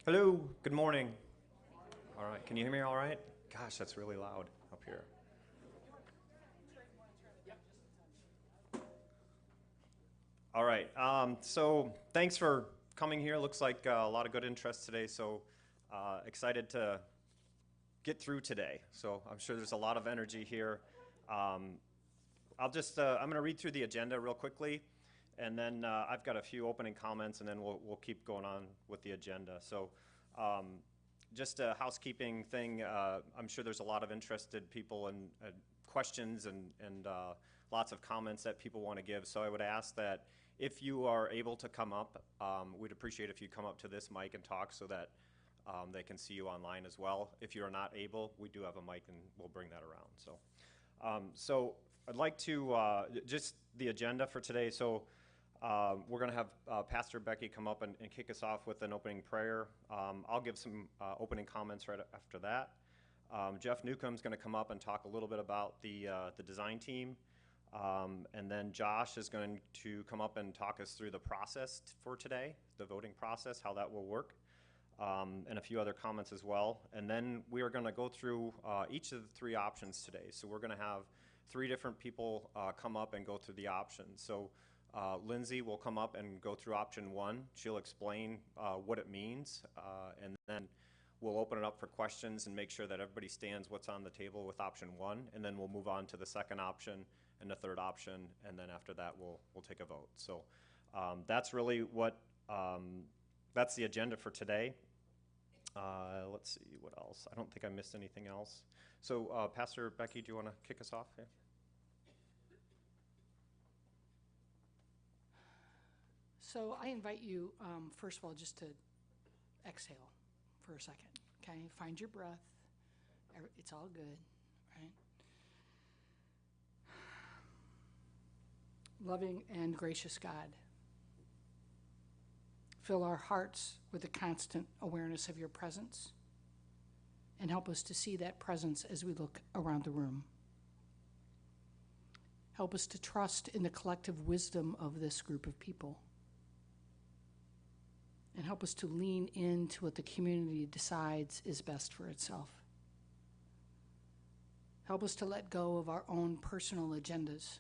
Hello, good morning. All right, can you hear me all right? Gosh, that's really loud up here. All right, so thanks for coming here. Looks like a lot of good interest today, so excited to get through today. So I'm sure there's a lot of energy here. Um, I'm going to read through the agenda real quickly, and then I've got a few opening comments, and then we'll keep going on with the agenda. So um, just a housekeeping thing. I'm sure there's a lot of interested people and questions and lots of comments that people want to give. So I would ask that if you are able to come up, we'd appreciate if you come up to this mic and talk so that they can see you online as well. If you're not able, we do have a mic and we'll bring that around. So I'd like to, just the agenda for today. So we're going to have Pastor Becky come up and kick us off with an opening prayer. I'll give some opening comments right after that. Jeff Newcomb's going to come up and talk a little bit about the design team. And then Josh is going to come up and talk us through the process for today, the voting process, how that will work, and a few other comments as well. And then we are going to go through each of the three options today. So we're going to have three different people come up and go through the options. So Lindsay will come up and go through option one. She'll explain what it means, and then we'll open it up for questions and make sure that everybody stands what's on the table with option one, and then we'll move on to the second option and the third option, and then after that we'll take a vote. So that's really what that's the agenda for today. Let's see what else. I don't think I missed anything else. So Pastor Becky, do you want to kick us off here? So I invite you, first of all, just to exhale for a second, okay? Find your breath. It's all good, right? Loving and gracious God, fill our hearts with a constant awareness of your presence and help us to see that presence as we look around the room. Help us to trust in the collective wisdom of this group of people. And help us to lean into what the community decides is best for itself. Help us to let go of our own personal agendas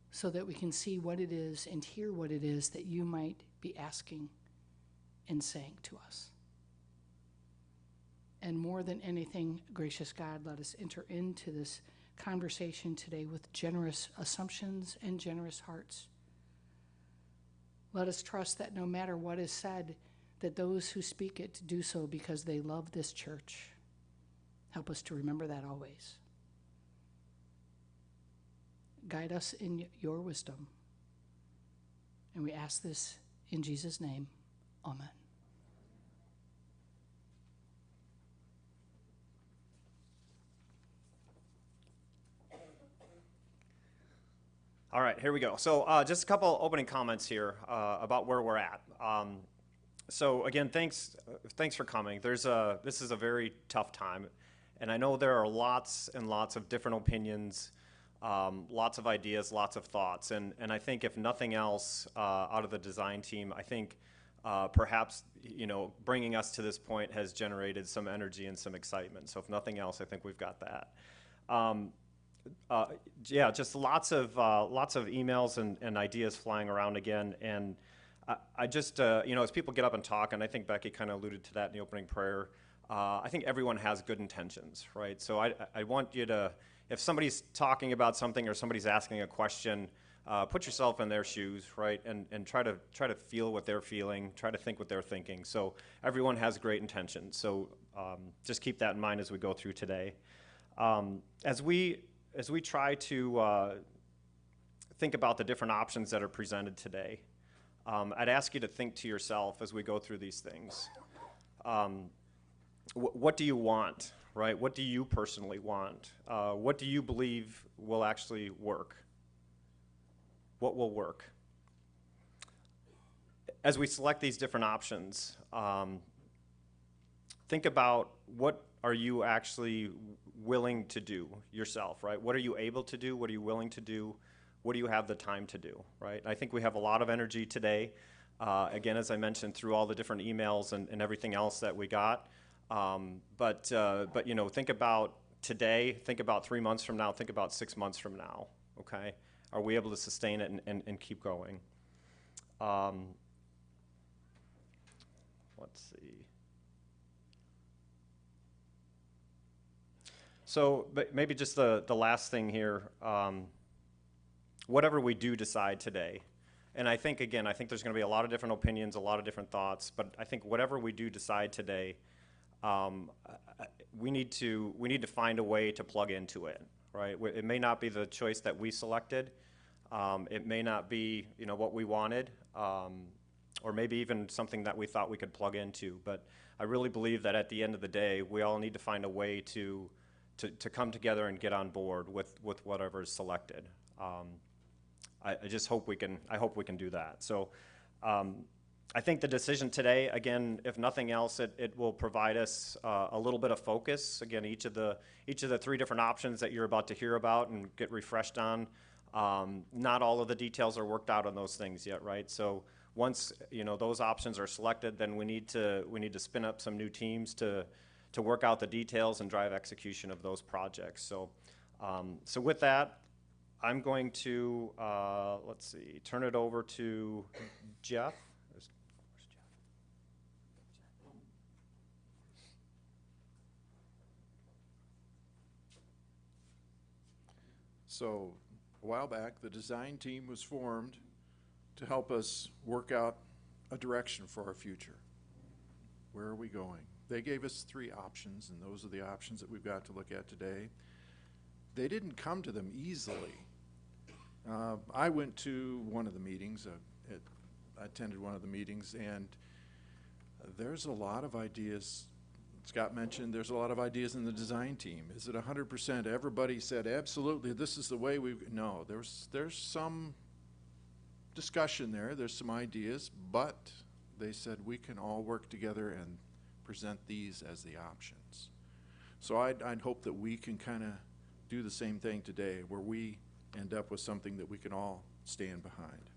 so that we can see what it is and hear what it is that you might be asking and saying to us. And more than anything, gracious God, let us enter into this conversation today with generous assumptions and generous hearts. Let us trust that no matter what is said, that those who speak it do so because they love this church. Help us to remember that always. Guide us in your wisdom. And we ask this in Jesus' name. Amen. All right, here we go. So just a couple opening comments here about where we're at. So again, thanks for coming. This is a very tough time, and I know there are lots and lots of different opinions, lots of ideas, lots of thoughts, and I think if nothing else out of the design team, I think perhaps bringing us to this point has generated some energy and some excitement. So if nothing else, I think we've got that. Yeah, just lots of emails and ideas flying around again, and I just as people get up and talk, and I think Becky kind of alluded to that in the opening prayer. I think everyone has good intentions, right? So I want you to, if somebody's talking about something or somebody's asking a question, put yourself in their shoes, right, and try to feel what they're feeling, try to think what they're thinking. So everyone has great intentions. So just keep that in mind as we go through today. As we try to think about the different options that are presented today, I'd ask you to think to yourself as we go through these things. What do you want, right? What do you personally want? What do you believe will actually work? What will work? As we select these different options, think about what are you actually willing to do yourself, right? What are you able to do? What are you willing to do? What do you have the time to do, right? I think we have a lot of energy today. Again, as I mentioned, through all the different emails and everything else that we got. But think about today, think about 3 months from now, think about 6 months from now, okay? Are we able to sustain it and keep going? Let's see. So but maybe just the last thing here, whatever we do decide today, and I think there's going to be a lot of different opinions, a lot of different thoughts, but I think whatever we do decide today, we need to find a way to plug into it, right? It may not be the choice that we selected. It may not be, what we wanted, or maybe even something that we thought we could plug into. But I really believe that at the end of the day, we all need to find a way to come together and get on board with whatever is selected. I just hope we can. I hope we can do that. So. I think the decision today, again, if nothing else, it will provide us a little bit of focus. Again, each of the 3 different options that you're about to hear about and get refreshed on, not all of the details are worked out on those things yet, right? So once those options are selected, then we need to spin up some new teams to work out the details and drive execution of those projects. So so with that, I'm going to turn it over to Jeff. So a while back, the design team was formed to help us work out a direction for our future. Where are we going? They gave us 3 options, and those are the options that we've got to look at today. They didn't come to them easily. I went to one of the meetings, I attended one of the meetings, and there's a lot of ideas. Scott mentioned there's a lot of ideas in the design team. Is it 100%? Everybody said, absolutely, this is the way no, there's some discussion there, there's some ideas, but they said we can all work together and present these as the options. So I'd hope that we can kind of do the same thing today, where we end up with something that we can all stand behind.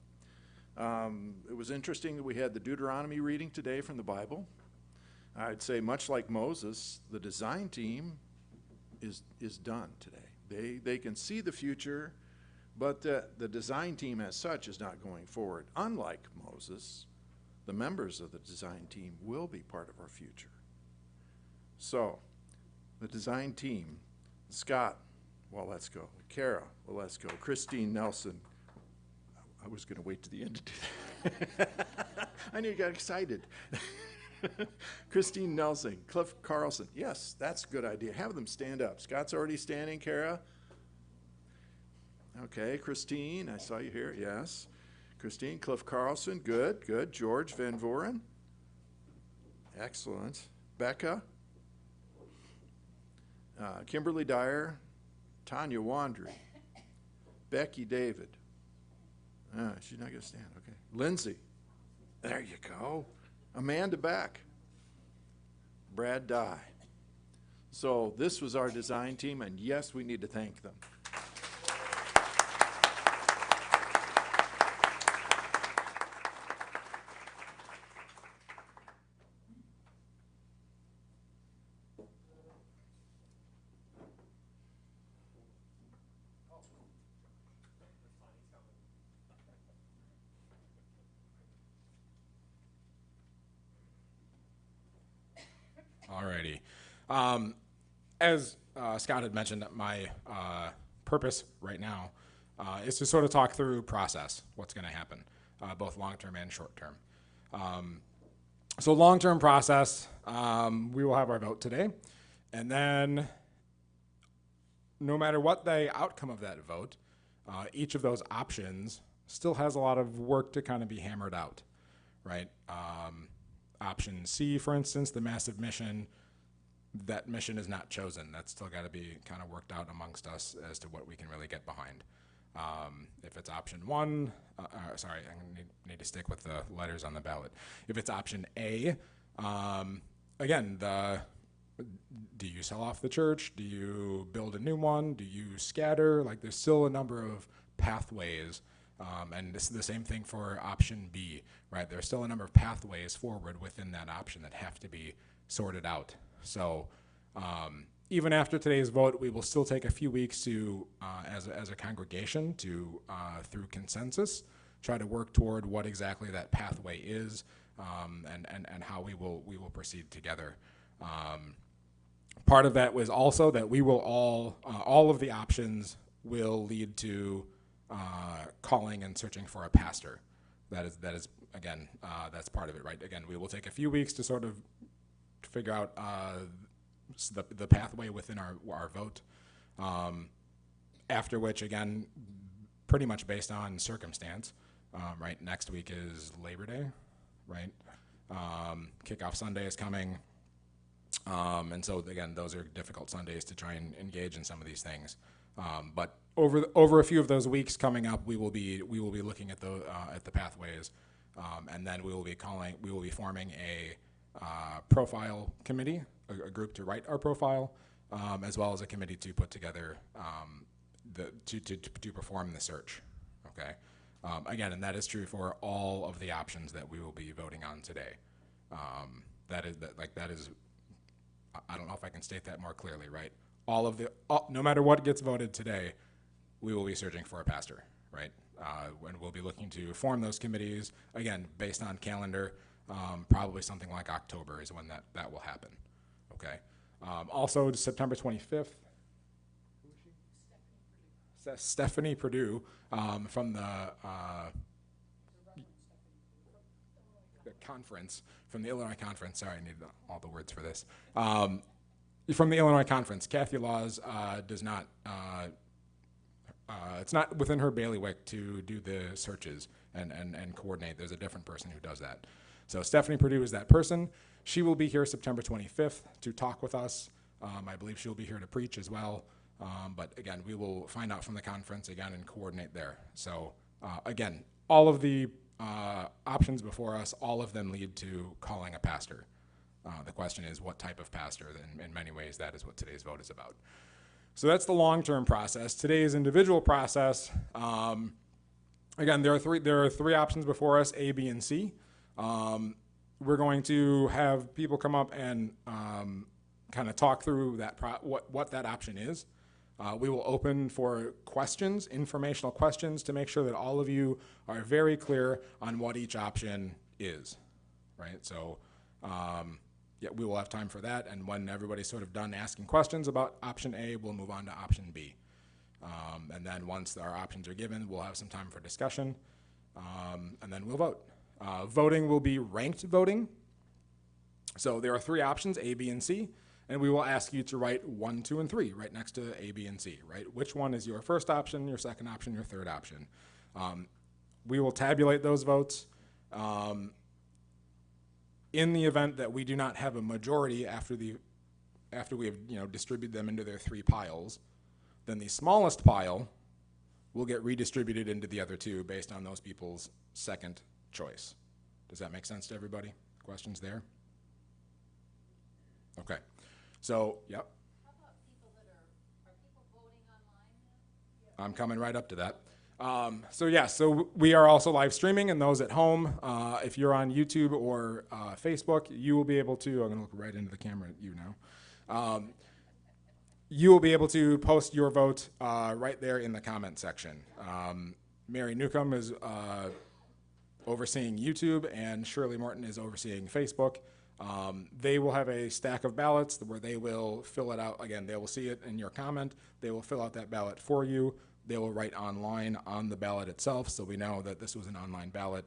It was interesting that we had the Deuteronomy reading today from the Bible. I'd say much like Moses, the design team is done today. They can see the future, but the design team as such is not going forward. Unlike Moses, the members of the design team will be part of our future. So, the design team, Scott, well, let's go. Kara, well, let's go. Christine Nelson. I was going to wait to the end to do that. I knew you got excited. Christine Nelson, Cliff Carlson. Yes, that's a good idea. Have them stand up. Scott's already standing. Kara? Okay, Christine, I saw you here. Yes. Christine, Cliff Carlson. Good, good. George Van Voren. Excellent. Becca? Kimberly Dyer. Tanya Wandry. Becky David. She's not going to stand. Okay. Lindsay. There you go. Amanda Beck. Brad Dye. So this was our design team, and yes, we need to thank them. Alrighty. As Scott had mentioned, my purpose right now is to sort of talk through process, what's going to happen, both long-term and short-term. So long-term process, we will have our vote today, and then no matter what the outcome of that vote, each of those options still has a lot of work to kind of be hammered out, right? Option C, for instance, the massive mission, that mission is not chosen. That's still got to be kind of worked out amongst us as to what we can really get behind. If it's option 1, sorry, I need to stick with the letters on the ballot. If it's option A, again, do you sell off the church? Do you build a new one? Do you scatter? Like, there's still a number of pathways And this is the same thing for option B, right? There's still a number of pathways forward within that option that have to be sorted out. So even after today's vote, we will still take a few weeks to, as a congregation, to through consensus, try to work toward what exactly that pathway is, and how we will proceed together. Part of that was also that we will all of the options will lead to calling and searching for a pastor. That is again, that's part of it, right? Again, we will take a few weeks to sort of figure out the pathway within our vote, after which, again, pretty much based on circumstance, right? Next week is Labor Day, right? Kickoff Sunday is coming. And so again, those are difficult Sundays to try and engage in some of these things. But over a few of those weeks coming up, we will be looking at the pathways, and then we will be forming a profile committee, a group to write our profile, as well as a committee to put together to perform the search. Okay. Again, and that is true for all of the options that we will be voting on today. That is. I don't know if I can state that more clearly, right? No matter what gets voted today, we will be searching for a pastor, right? And we'll be looking to form those committees, again, based on calendar, probably something like October is when that will happen, okay? Also, September 25th, Stephanie Perdue from the conference, from the Illinois Conference. Sorry, I need all the words for this. From the Illinois Conference, Kathy Laws does not, it's not within her bailiwick to do the searches and coordinate. There's a different person who does that. So Stephanie Perdue is that person. She will be here September 25th to talk with us. I believe she'll be here to preach as well. But again, we will find out from the conference again and coordinate there. So again, all of the options before us, all of them lead to calling a pastor. The question is what type of pastor, and in many ways that is what today's vote is about. So that's the long-term process. Today's individual process, again, there are three options before us, A, B, and C. We're going to have people come up and kind of talk through that what that option is. We will open for questions, informational questions, to make sure that all of you are very clear on what each option is, right? So yeah, we will have time for that, and when everybody's sort of done asking questions about option A, we'll move on to option B. And then once our options are given, we'll have some time for discussion, and then we'll vote. Voting will be ranked voting. So there are three options, A, B, and C. And we will ask you to write 1, 2, and 3 right next to A, B, and C, right? Which one is your first option, your second option, your third option? We will tabulate those votes. In the event that we do not have a majority after we have distributed them into their three piles, then the smallest pile will get redistributed into the other two based on those people's second choice. Does that make sense to everybody? Questions there? Okay. So, yep. How about people that are people voting online now? I'm coming right up to that. So we are also live streaming, and those at home, if you're on YouTube or Facebook, you will be able to, I'm going to look right into the camera at you now. You will be able to post your vote right there in the comment section. Mary Newcomb is overseeing YouTube, and Shirley Morton is overseeing Facebook. They will have a stack of ballots where they will fill it out. Again, they will see it in your comment. They will fill out that ballot for you. They will write online on the ballot itself, so we know that this was an online ballot.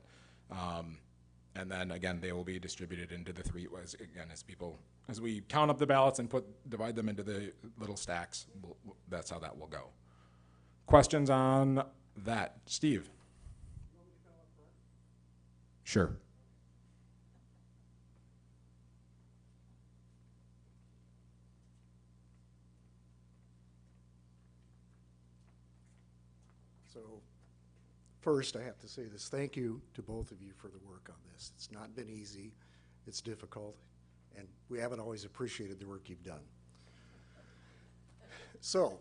And then again, they will be distributed into the three, as we count up the ballots and divide them into the little stacks, that's how that will go. Questions on that? Steve? Sure. So first, I have to say this. Thank you to both of you for the work on this. It's not been easy. It's difficult. And we haven't always appreciated the work you've done. So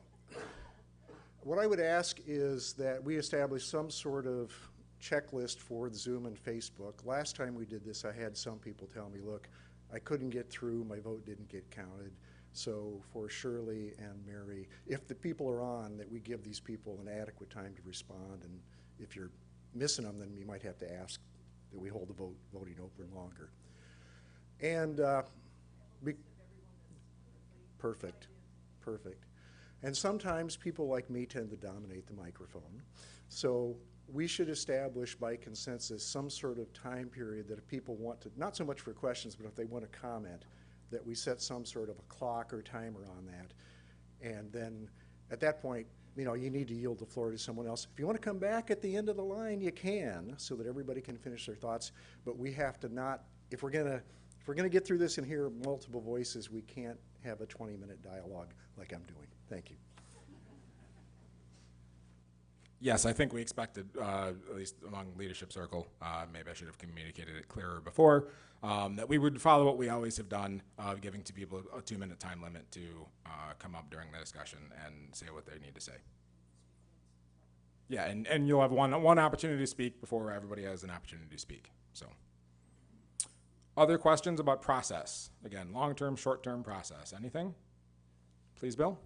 What I would ask is that we establish some sort of checklist for the Zoom and Facebook. Last time we did this, I had some people tell me, look, I couldn't get through, my vote didn't get counted. So for Shirley and Mary, if the people are on, that we give these people an adequate time to respond, and if you're missing them, then you might have to ask that we hold the voting open longer. And perfect. And sometimes people like me tend to dominate the microphone. So we should establish by consensus some sort of time period that if people want to, not so much for questions, but if they want to comment, that we set some sort of a clock or timer on that. And then at that point, you know, you need to yield the floor to someone else. If you want to come back at the end of the line, you can, so that everybody can finish their thoughts. But we have to not, if we're gonna get through this and hear multiple voices, we can't have a 20-minute dialogue like I'm doing. Thank you. Yes, I think we expected, at least among leadership circle, maybe I should have communicated it clearer before, that we would follow what we always have done, giving to people a 2-minute time limit to come up during the discussion and say what they need to say. Yeah, and you'll have one opportunity to speak before everybody has an opportunity to speak. So, other questions about process? Again, long-term, short-term process. Anything? Please, Bill.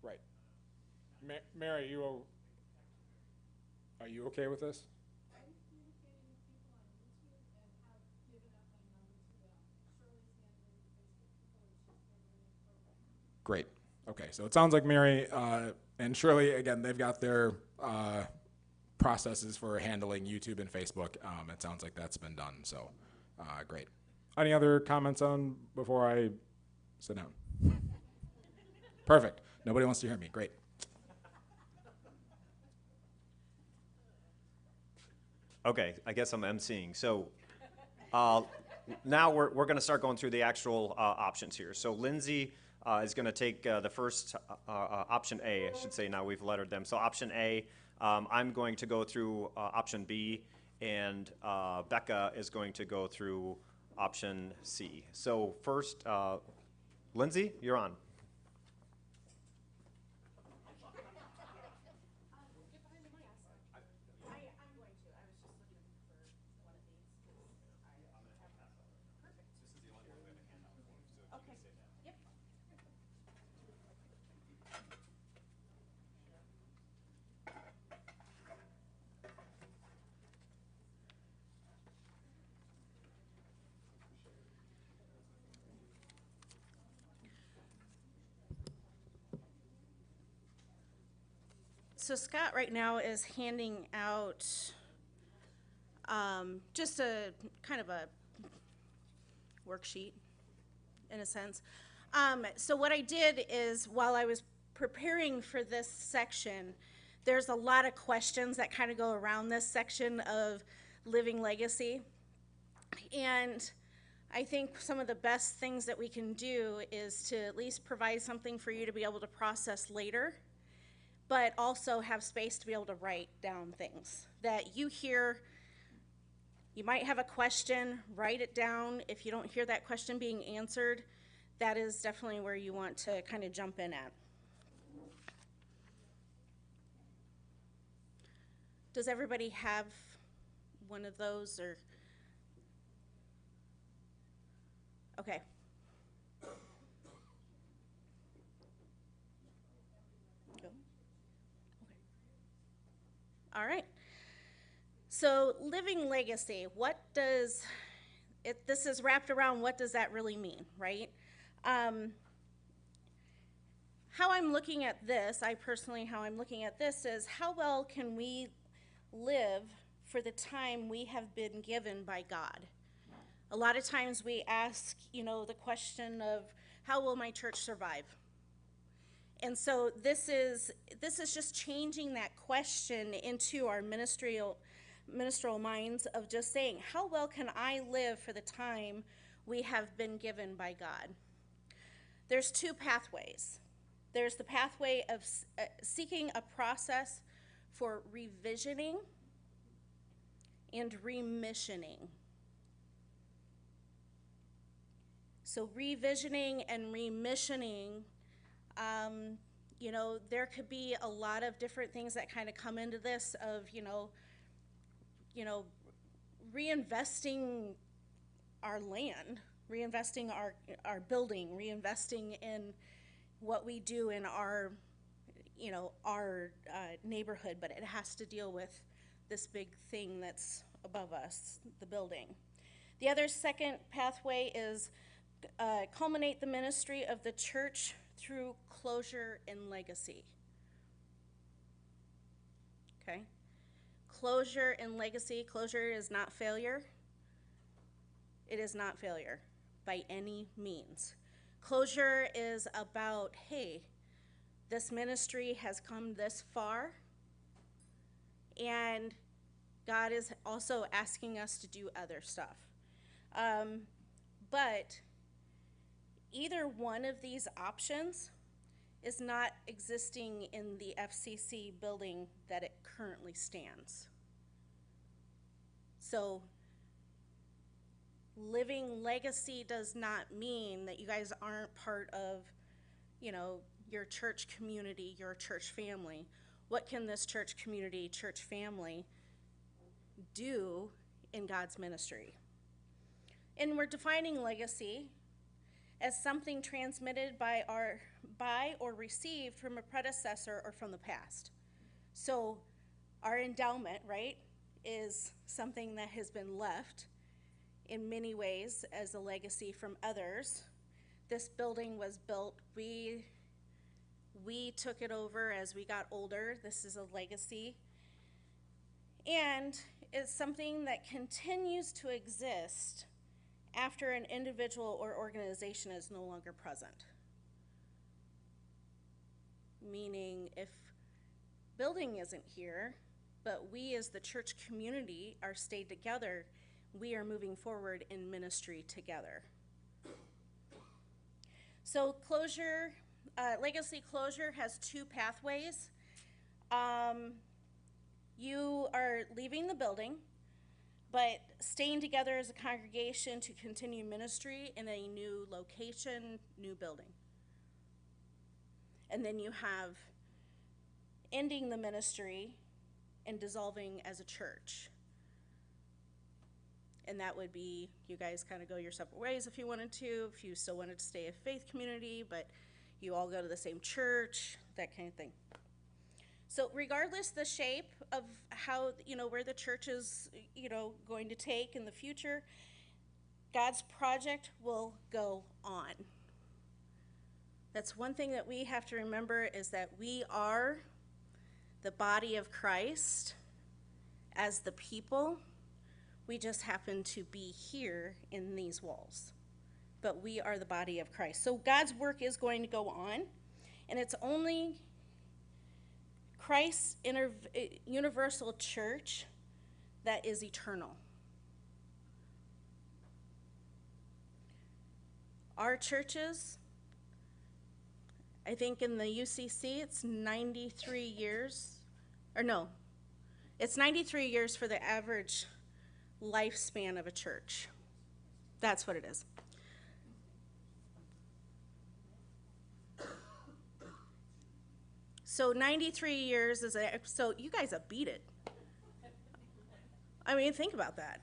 Right. Mary, are you okay with this? I'm communicating with people on YouTube and have given up my number to them. Shirley's handling the Facebook people and she's handling the program. Great. Okay, so it sounds like Mary and Shirley, again, they've got their processes for handling YouTube and Facebook. It sounds like that's been done, so great. Any other comments on before I sit down? Perfect. Nobody wants to hear me. Great. Okay, I guess I'm emceeing. So now we're going to start going through the actual options here. So Lindsay is going to take the first option A, I should say. Now we've lettered them. So option A, I'm going to go through option B, and Becca is going to go through option C. So first, Lindsay, you're on. So Scott right now is handing out just a kind of a worksheet, in a sense. So what I did is, while I was preparing for this section, there's a lot of questions that kind of go around this section of living legacy. And I think some of the best things that we can do is to at least provide something for you to be able to process later, but also have space to be able to write down things that you hear. You might have a question, write it down. If you don't hear that question being answered, that is definitely where you want to kind of jump in at. Does everybody have one of those, or? Okay. All right. So living legacy, what does it, this is wrapped around what does that really mean, right? How I'm looking at this, how I'm looking at this is, how well can we live for the time we have been given by God? A lot of times we ask, the question of, how will my church survive? And so this is just changing that question into our ministerial minds of just saying, how well can I live for the time we have been given by God? There's two pathways. There's the pathway of seeking a process for revisioning and remissioning. So revisioning and remissioning, there could be a lot of different things that kind of come into this of, reinvesting our land, reinvesting our building, reinvesting in what we do in our neighborhood, but it has to deal with this big thing that's above us, the building. The other second pathway is culminate the ministry of the church through closure and legacy. Okay? Closure and legacy. Closure is not failure. It is not failure by any means. Closure is about, hey, this ministry has come this far, and God is also asking us to do other stuff. But either one of these options is not existing in the FCC building that it currently stands. So living legacy does not mean that you guys aren't part of, your church community, your church family. What can this church community, church family do in God's ministry? And we're defining legacy as something transmitted by or received from a predecessor or from the past. So our endowment, right, is something that has been left in many ways as a legacy from others. This building was built, we took it over as we got older. This is a legacy. And it's something that continues to exist after an individual or organization is no longer present. Meaning, if building isn't here, but we as the church community are stayed together, we are moving forward in ministry together. So legacy closure has two pathways. You are leaving the building, but staying together as a congregation to continue ministry in a new location, new building. And then you have ending the ministry and dissolving as a church. And that would be, you guys kind of go your separate ways if you wanted to, if you still wanted to stay a faith community, but you all go to the same church, that kind of thing. So regardless the shape of how, where the church is, going to take in the future, God's project will go on. That's one thing that we have to remember, is that we are the body of Christ as the people. We just happen to be here in these walls. But we are the body of Christ. So God's work is going to go on, and it's only Christ's universal church that is eternal. Our churches, I think in the UCC, it's 93 years, it's 93 years for the average lifespan of a church. That's what it is. So 93 years so you guys have beat it. I mean, think about that.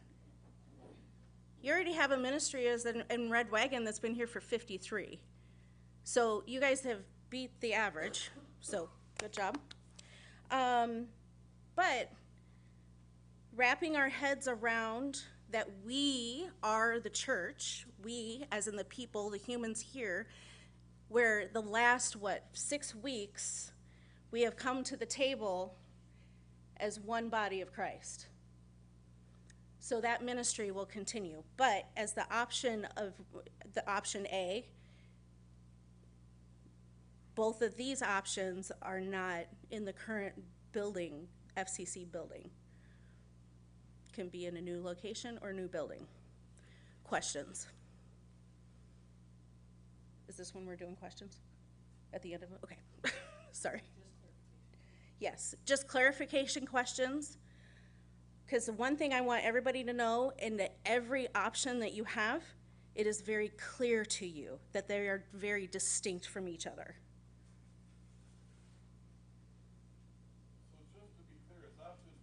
You already have a ministry in Red Wagon that's been here for 53. So you guys have beat the average, so good job. But wrapping our heads around that we are the church, we as in the people, the humans here, where the last, 6 weeks, we have come to the table as one body of Christ. So that ministry will continue. But as the option A, both of these options are not in the current building, FCC building. Can be in a new location or new building. Questions? Is this when we're doing questions? At the end of it? Okay. Sorry. Yes, just clarification questions. Because the one thing I want everybody to know, in that every option that you have, it is very clear to you that they are very distinct from each other. So just to be clear, is option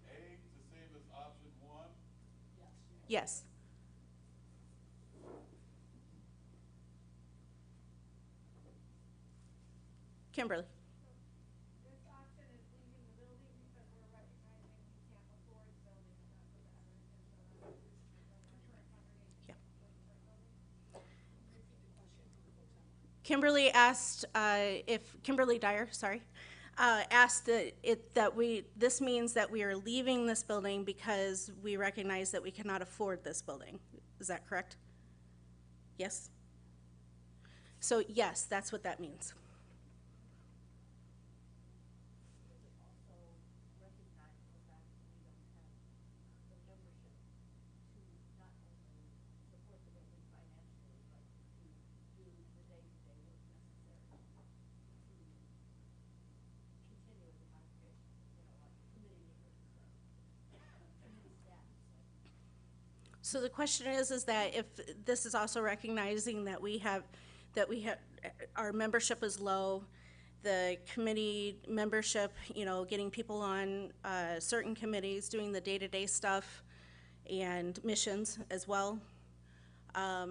A the same as option 1? Yes. Kimberly? This option is leaving the building because we're recognizing we can't afford the building, and that's what the other is on our current congregation. Yeah. Repeat the question. Kimberly asked, if, Kimberly Dyer, sorry, asked this means that we are leaving this building because we recognize that we cannot afford this building. Is that correct? Yes? So yes, that's what that means. So the question is that if this is also recognizing that our membership is low, the committee membership, getting people on certain committees, doing the day-to-day stuff, and missions as well. I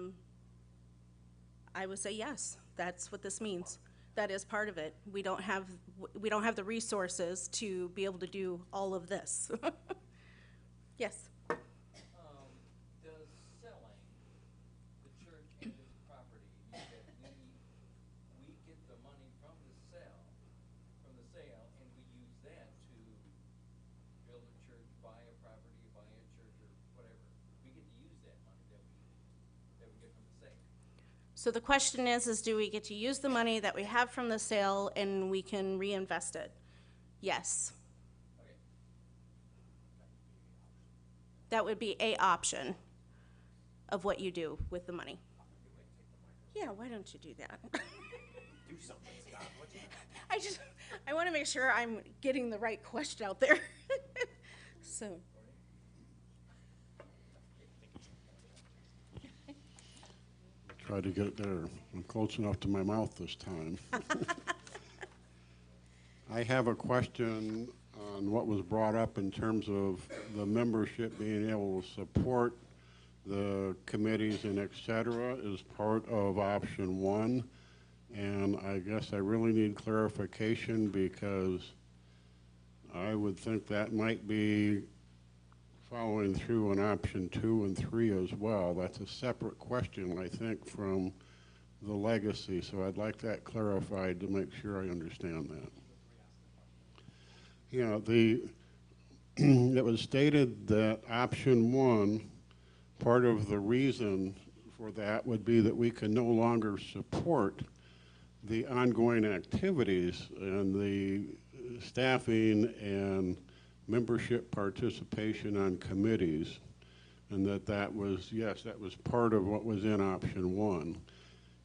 would say yes, that's what this means. That is part of it. We don't have the resources to be able to do all of this. Yes. Does selling the church and its property mean that we get the money from the sale, and we use that to build a church, buy a property, buy a church, or whatever? We get to use that money that we get from the sale. So the question is do we get to use the money that we have from the sale and we can reinvest it? Yes. Okay. That would be a option of what you do with the money. Yeah, why don't you do that? Do something, Scott. I want to make sure I'm getting the right question out there. So. Try to get it there. I'm close enough to my mouth this time. I have a question on what was brought up in terms of the membership being able to support the committees and et cetera is part of option 1. And I guess I really need clarification because I would think that might be following through on option 2 and 3 as well. That's a separate question, I think, from the legacy. So I'd like that clarified to make sure I understand that. It was stated that option 1, part of the reason for that would be that we can no longer support the ongoing activities and the staffing and membership participation on committees, and that was part of what was in option 1.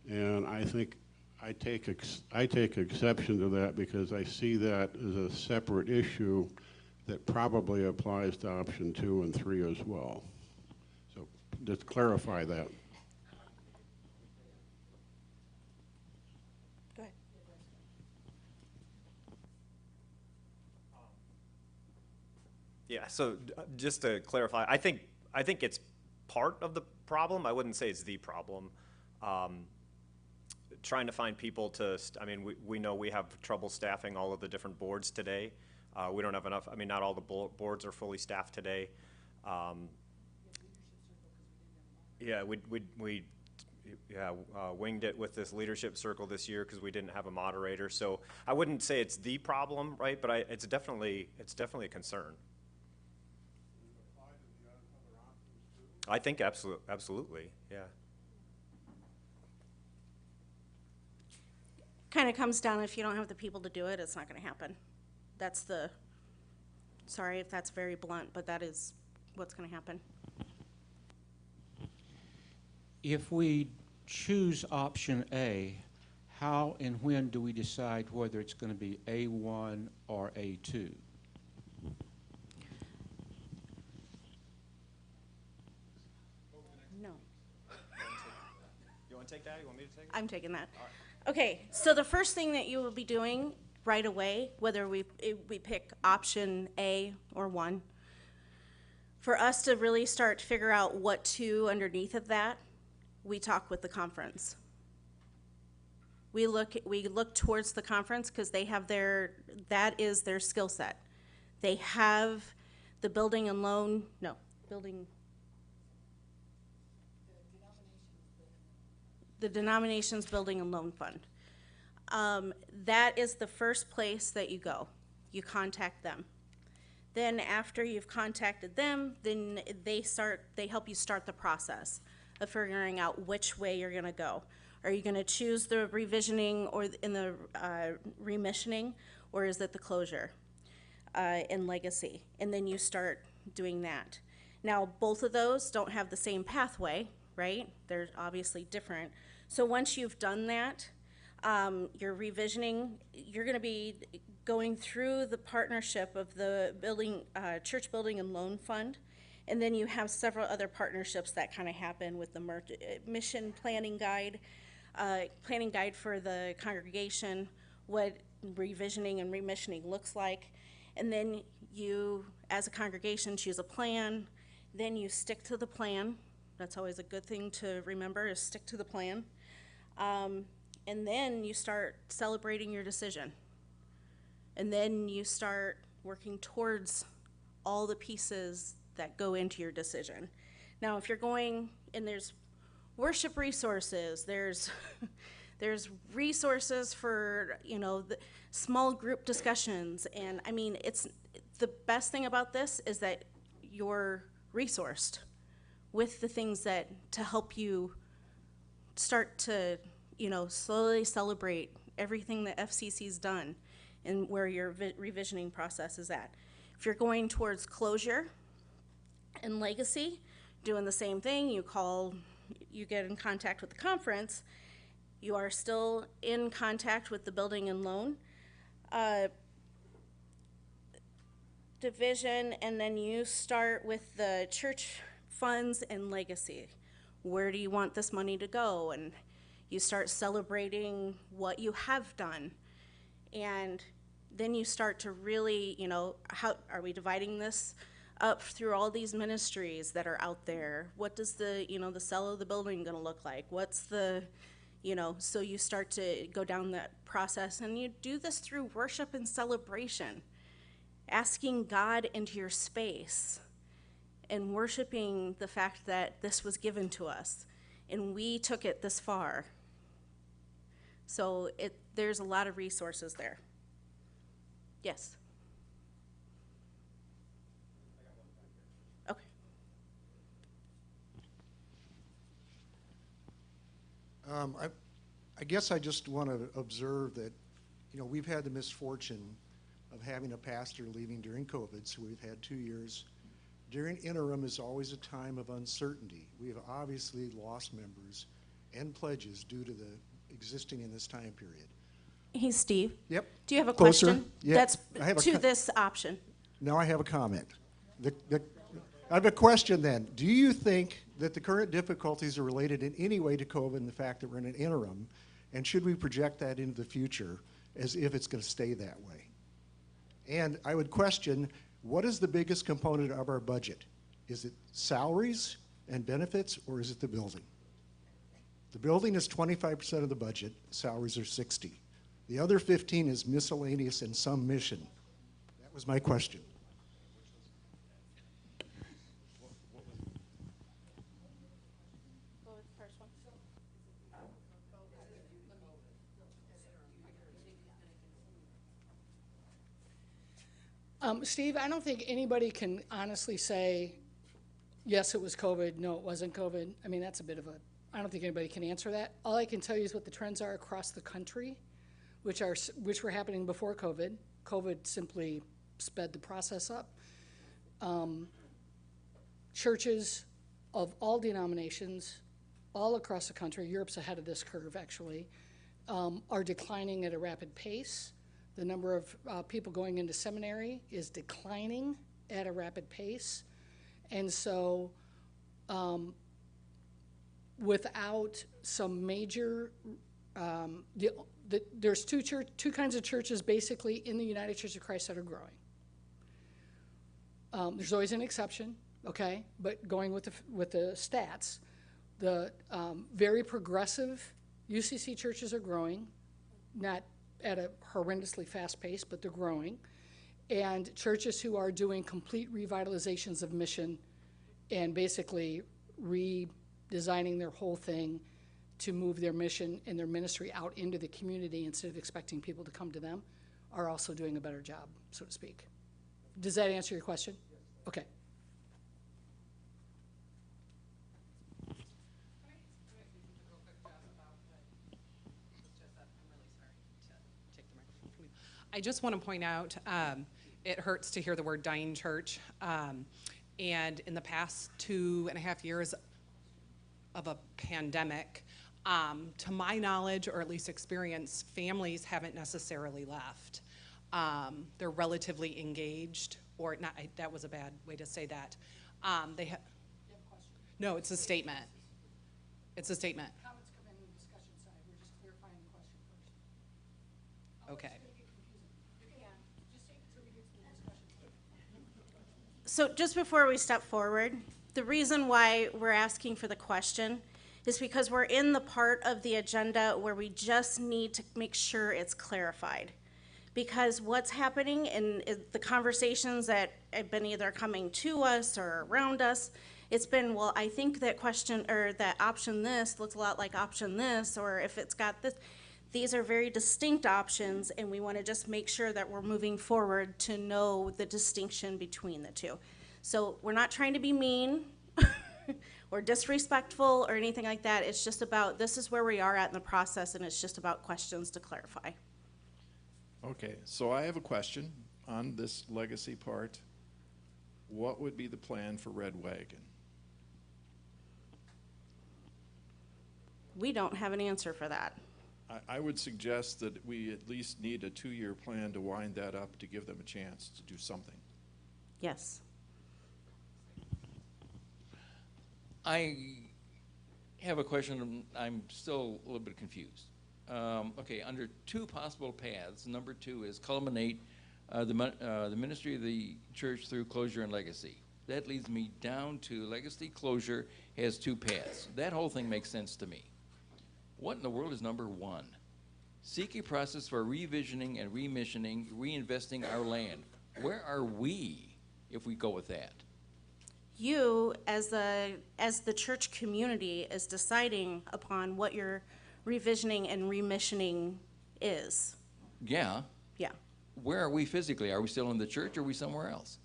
And I think I take exception to that because I see that as a separate issue that probably applies to option 2 and 3 as well. So just clarify that. Go ahead. Yeah, so just to clarify, I think it's part of the problem. I wouldn't say it's the problem. Trying to find people we know we have trouble staffing all of the different boards today. We don't have enough, not all the boards are fully staffed today. We winged it with this leadership circle this year because we didn't have a moderator. So I wouldn't say it's the problem, right? But it's definitely a concern. I think absolutely, yeah. Kind of comes down, if you don't have the people to do it, it's not going to happen. Sorry if that's very blunt, but that is what's going to happen. If we choose option A, how and when do we decide whether it's going to be A1 or A2? No. You want to take that? You want me to take it? I'm taking that. Okay, so the first thing that you will be doing right away, whether we pick option A or 1, for us to really start to figure out what to underneath of that, we talk with the conference. We look towards the conference because they have that is their skill set. They have the building and loan, no, building. The denominations building and loan fund. That is the first place that you go. You contact them. Then after you've contacted them, then they help you start the process of figuring out which way you're gonna go. Are you gonna choose the revisioning or in the remissioning, or is it the closure in legacy? And then you start doing that. Now, both of those don't have the same pathway, right? They're obviously different. So once you've done that, you're revisioning, you're gonna be going through the partnership of the building, church building and loan fund. And then you have several other partnerships that kind of happen with the mission planning guide for the congregation, what revisioning and remissioning looks like. And then you, as a congregation, choose a plan. Then you stick to the plan. That's always a good thing to remember, is stick to the plan. And then you start celebrating your decision. And then you start working towards all the pieces that go into your decision. Now, if you're going, and there's worship resources, there's resources for, the small group discussions. And I mean, it's the best thing about this is that you're resourced with the things to help you start to, slowly celebrate everything that FCC's done and where your revisioning process is at. If you're going towards closure and legacy, doing the same thing, you get in contact with the conference, you are still in contact with the building and loan division, and then you start with the church funds and legacy. Where do you want this money to go? And you start celebrating what you have done. And then you start to really, how are we dividing this up through all these ministries that are out there? What does the sale of the building gonna look like? What's the, so you start to go down that process, and you do this through worship and celebration, asking God into your space and worshiping the fact that this was given to us and we took it this far. So there's a lot of resources there. Yes. Okay. I guess I just want to observe that, we've had the misfortune of having a pastor leaving during COVID, so we've had 2 years. During interim is always a time of uncertainty. We have obviously lost members and pledges due to the existing in this time period. Hey, Steve. Yep. Do you have a Closer. question Yeah. that's I have to this option? Now I have a comment. I have a question then. Do you think that the current difficulties are related in any way to COVID and the fact that we're in an interim? And should we project that into the future as if it's going to stay that way? And I would question, what is the biggest component of our budget? Is it salaries and benefits, or is it the building? The building is 25% of the budget, salaries are 60. The other 15 is miscellaneous and some mission. That was my question. Go with the first one. Steve, I don't think anybody can honestly say, yes, it was COVID, no, it wasn't COVID. I mean, that's a bit of I don't think anybody can answer that. All I can tell you is what the trends are across the country, which were happening before COVID. COVID simply sped the process up. Churches of all denominations, all across the country, Europe's ahead of this curve actually, are declining at a rapid pace. The number of people going into seminary is declining at a rapid pace. And so without some major, there's two kinds of churches basically in the United Church of Christ that are growing. There's always an exception, okay? But going with the stats, the very progressive UCC churches are growing, not at a horrendously fast pace, but they're growing. And churches who are doing complete revitalizations of mission and basically redesigning their whole thing to move their mission and their ministry out into the community instead of expecting people to come to them are also doing a better job, so to speak. Does that answer your question? Yes. Okay. I just want to point out, it hurts to hear the word dying church. And in the past 2.5 years of a pandemic, to my knowledge, or at least experience, families haven't necessarily left. They're relatively engaged, or not, that was a bad way to say that. No, it's a statement. It's a statement. Comments come in the discussion side. We're just clarifying the question first. Okay. So just before we step forward, the reason why we're asking for the question is because we're in the part of the agenda where we just need to make sure it's clarified. Because what's happening in the conversations that have been either coming to us or around us, it's been, well, I think that question or that option this looks a lot like option this, or if it's got this. These are very distinct options, and we want to just make sure that we're moving forward to know the distinction between the two. So we're not trying to be mean or disrespectful or anything like that. It's just about, this is where we are at in the process, and it's just about questions to clarify. Okay, so I have a question on this legacy part. What would be the plan for Red Wagon? We don't have an answer for that. I would suggest that we at least need a 2-year plan to wind that up to give them a chance to do something. Yes. I have a question. I'm still a little bit confused. Okay, under 2 possible paths, number 2 is culminate the ministry of the church through closure and legacy. That leads me down to legacy closure has 2 paths. That whole thing makes sense to me. What in the world is number 1? Seek a process for revisioning and remissioning, reinvesting our land. Where are we if we go with that? You, as the church community, is deciding upon what your revisioning and remissioning is. Yeah. Yeah. Where are we physically? Are we still in the church or are we somewhere else?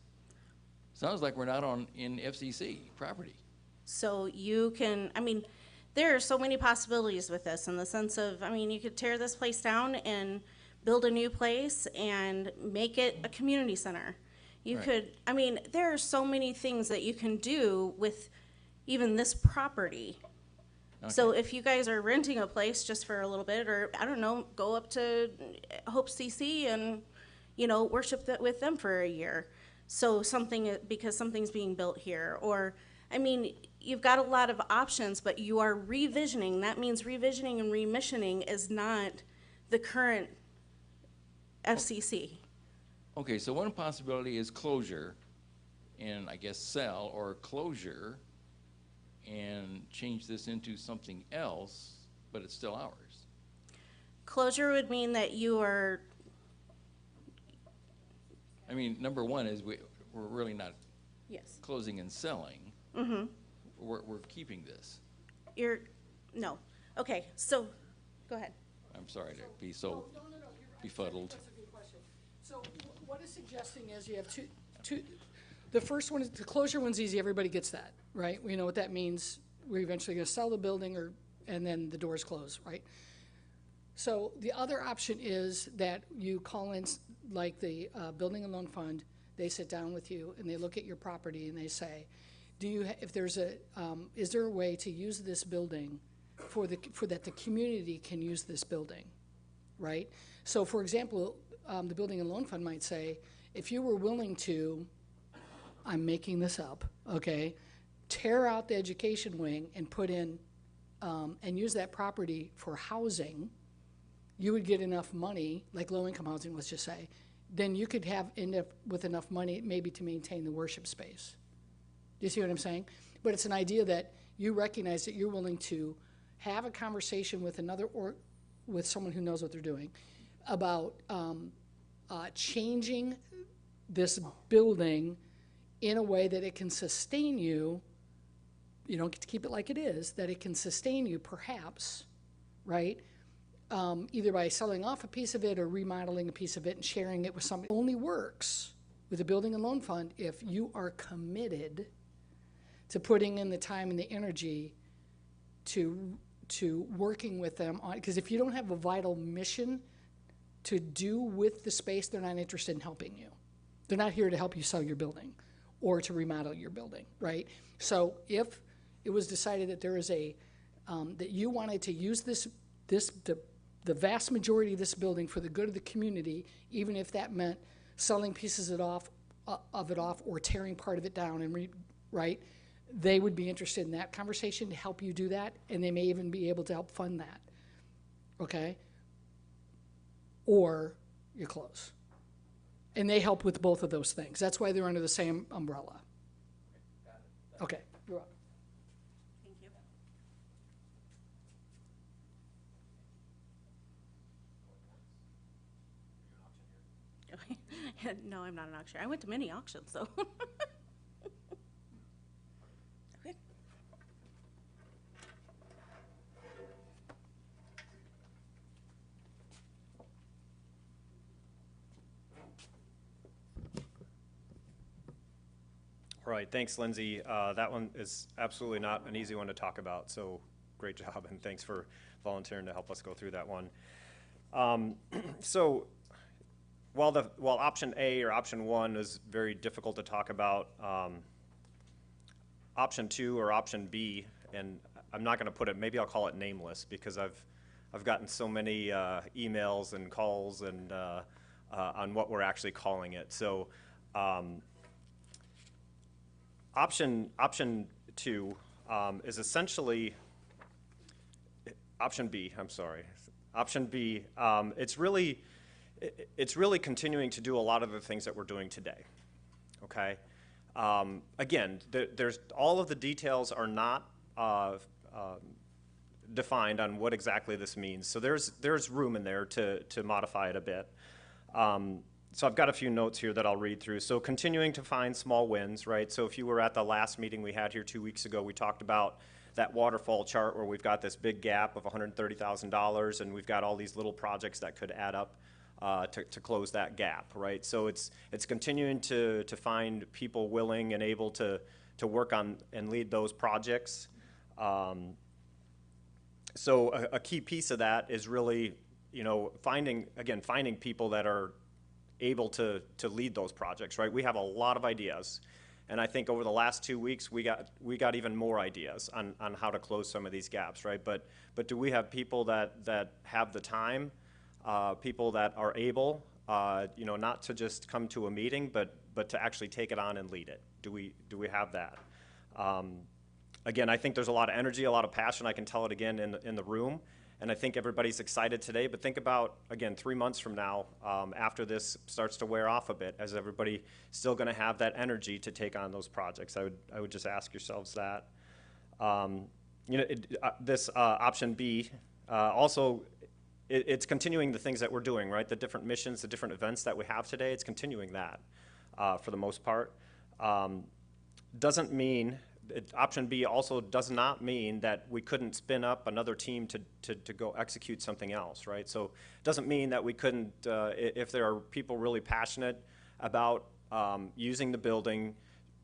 Sounds like we're not in FCC property. So you can, there are so many possibilities with this in the sense of, you could tear this place down and build a new place and make it a community center. You Right. could, there are so many things that you can do with even this property. So Okay. if you guys are renting a place just for a little bit, or I don't know, go up to Hope CC and, worship with them for a year. So because something's being built here, or, you've got a lot of options, but you are revisioning. That means revisioning and remissioning is not the current FCC. Okay, so one possibility is closure and I guess sell, or closure and change this into something else, but it's still ours. Closure would mean that you are, Number 1 is we're really not yes, closing and selling. mm-hmm, We're keeping this. no. Okay, so, go ahead. I'm sorry to be so No, befuddled. That's a good question. So what it's suggesting is you have two, the first one is, the closure one's easy, everybody gets that, right? We know what that means. We're eventually gonna sell the building and then the doors close, right? So the other option is that you call in, like the Building and Loan Fund, they sit down with you and they look at your property and they say, is there a way to use this building for that the community can use this building, right? So for example, the Building and Loan Fund might say, if you were willing to, I'm making this up, okay, tear out the education wing and put in, and use that property for housing, you would get enough money, like low-income housing, let's just say, then you could end up with enough money maybe to maintain the worship space. Do you see what I'm saying? But it's an idea that you recognize that you're willing to have a conversation with another or with someone who knows what they're doing about changing this building in a way that it can sustain you. You don't get to keep it like it is, that it can sustain you perhaps, right? Either by selling off a piece of it or remodeling a piece of it and sharing it with somebody. It only works with the Building and Loan Fund if you are committed to putting in the time and the energy to working with them on, because if you don't have a vital mission to do with the space, they're not interested in helping you. They're not here to help you sell your building or to remodel your building, right? So if it was decided that there is that you wanted to use the vast majority of this building for the good of the community, even if that meant selling pieces of it off or tearing part of it down and right, they would be interested in that conversation to help you do that, and they may even be able to help fund that, okay? Or you close. And they help with both of those things. That's why they're under the same umbrella. Okay, you're up. Thank you. No, I'm not an auctioneer. I went to many auctions, so. Okay. All right, thanks, Lindsay. That one is absolutely not an easy one to talk about, so great job, and thanks for volunteering to help us go through that one. So while option A or option 1 is very difficult to talk about, option 2 or option B, and I'm not going to put it, maybe I'll call it nameless, because I've gotten so many emails and calls and on what we're actually calling it. So option 2 is essentially option B. I'm sorry, option B. It's really continuing to do a lot of the things that we're doing today. Okay. Again, there's all of the details are not defined on what exactly this means. So there's room in there to modify it a bit. So I've got a few notes here that I'll read through. So continuing to find small wins, right? So if you were at the last meeting we had here 2 weeks ago, we talked about that waterfall chart where we've got this big gap of $130,000, and we've got all these little projects that could add up to close that gap, right? So it's continuing to find people willing and able to work on and lead those projects. So a key piece of that is really, finding people that are able to lead those projects, right? We have a lot of ideas, and I think over the last 2 weeks we got even more ideas on how to close some of these gaps, right? But do we have people that have the time, people that are able, not to just come to a meeting, but to actually take it on and lead it? Do we have that? Again, I think there's a lot of energy, a lot of passion. I can tell it again in the room. And I think everybody's excited today, but think about, again, 3 months from now, after this starts to wear off a bit, is everybody still going to have that energy to take on those projects? I would just ask yourselves that. This option B, also, it's continuing the things that we're doing, right? The different missions, the different events that we have today, it's continuing that for the most part. Doesn't mean, option B also does not mean that we couldn't spin up another team to go execute something else, right? So it doesn't mean that we couldn't, if there are people really passionate about using the building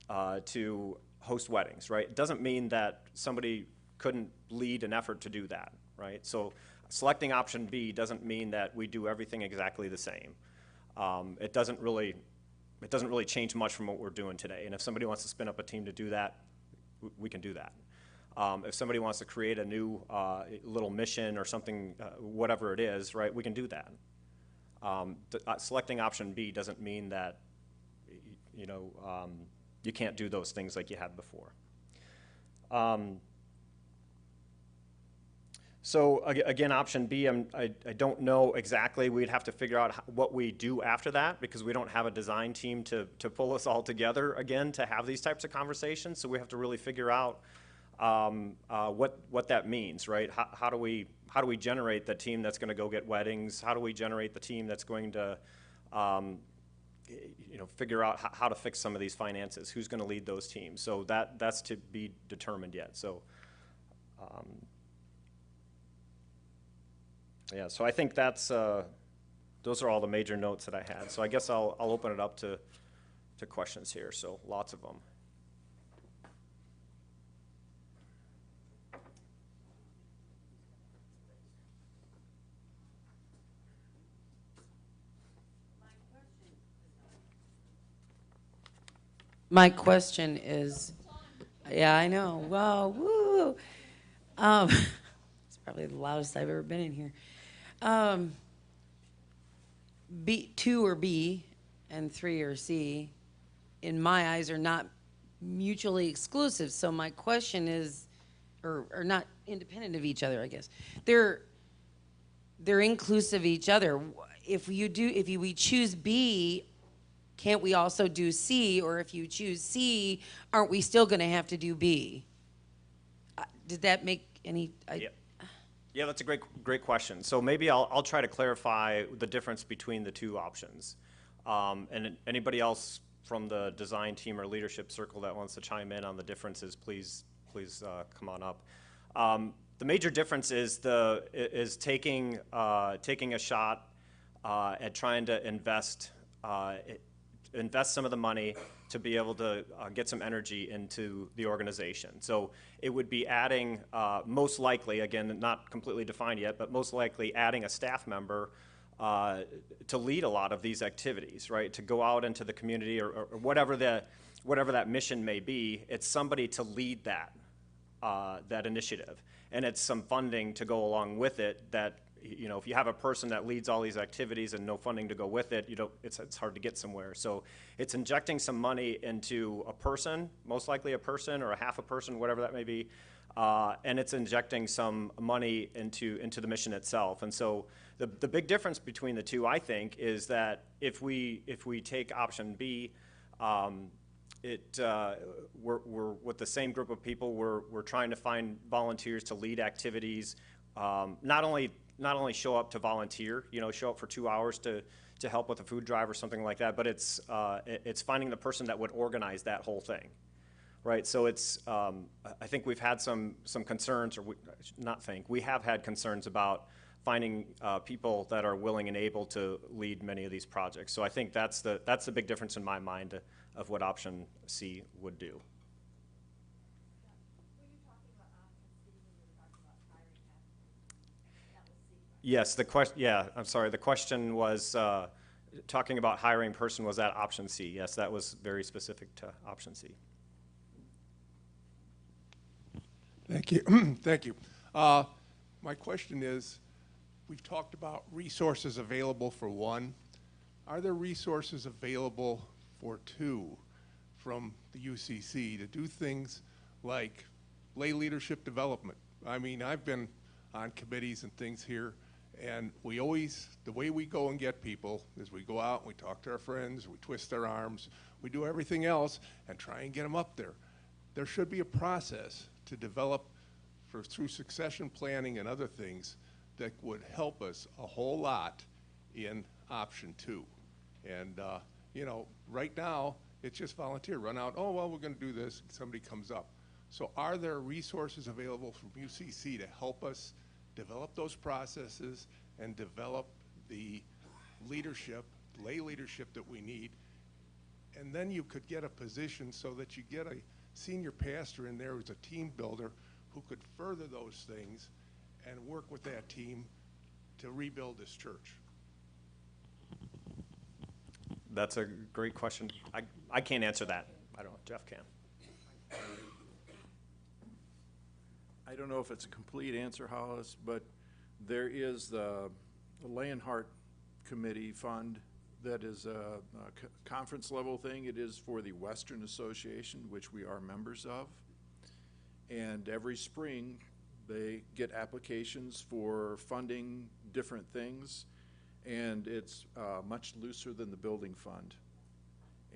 to host weddings, right? It doesn't mean that somebody couldn't lead an effort to do that, right? So selecting option B doesn't mean that we do everything exactly the same. It doesn't really change much from what we're doing today. And if somebody wants to spin up a team to do that, we can do that. If somebody wants to create a new little mission or something, whatever it is, right, we can do that. Selecting option B doesn't mean that, you know, you can't do those things like you had before. So again, option B, I don't know exactly. We'd have to figure out what we do after that, because we don't have a design team to pull us all together again to have these types of conversations. So we have to really figure out what that means, right? How do we generate the team that's going to go get weddings? How do we generate the team that's going to you know, figure out how to fix some of these finances? Who's going to lead those teams? So that's to be determined yet. So. Yeah, so I think that's, those are all the major notes that I had. So I guess I'll open it up to questions here, so lots of them. My question is, yeah, I know, wow, woo. It's probably the loudest I've ever been in here. B2 or B and 3 or C, in my eyes, are not mutually exclusive. So my question is, or not independent of each other, I guess. They're inclusive of each other. If we choose B, can't we also do C? Or if you choose C, aren't we still going to have to do B? Did that make any? Yeah, that's a great question. So maybe I'll try to clarify the difference between the two options. And anybody else from the design team or leadership circle that wants to chime in on the differences, please come on up. The major difference is taking a shot at trying to invest some of the money to be able to get some energy into the organization. So it would be adding, most likely, again, not completely defined yet, but most likely adding a staff member to lead a lot of these activities, right? To go out into the community or whatever that mission may be. It's somebody to lead that initiative, and it's some funding to go along with it. That, you know, if you have a person that leads all these activities and no funding to go with it, it's hard to get somewhere. So it's injecting some money into a person, most likely a person or a half a person, whatever that may be, and it's injecting some money into the mission itself. And so the big difference between the two, I think, is that if we take option B, we're with the same group of people. We're trying to find volunteers to lead activities. Not only show up to volunteer, you know, show up for 2 hours to help with a food drive or something like that, but it's finding the person that would organize that whole thing, right? So it's I think we've had some concerns, or we have had concerns about finding people that are willing and able to lead many of these projects. So I think that's the big difference in my mind of what option C would do. Yes, I'm sorry. The question was talking about hiring person. Was that option C? Yes, that was very specific to option C. Thank you. Thank you. My question is, we've talked about resources available for 1. Are there resources available for 2 from the UCC to do things like lay leadership development? I mean, I've been on committees and things here, and the way we go and get people is we go out and we talk to our friends, we twist their arms, we do everything else and try and get them up there. There should be a process to develop through succession planning and other things that would help us a whole lot in option 2. And you know, right now it's just volunteer, run out, oh well, we're going to do this, somebody comes up. So are there resources available from UCC to help us develop those processes and develop the leadership, lay leadership that we need? And then you could get a position so that you get a senior pastor in there who's a team builder who could further those things and work with that team to rebuild this church. That's a great question. I can't answer that. I don't know. Jeff can. I don't know if it's a complete answer, Hollis, but there is the Leonhardt Committee Fund that is a conference level thing. It is for the Western Association, which we are members of. And every spring, they get applications for funding different things, and it's much looser than the building fund.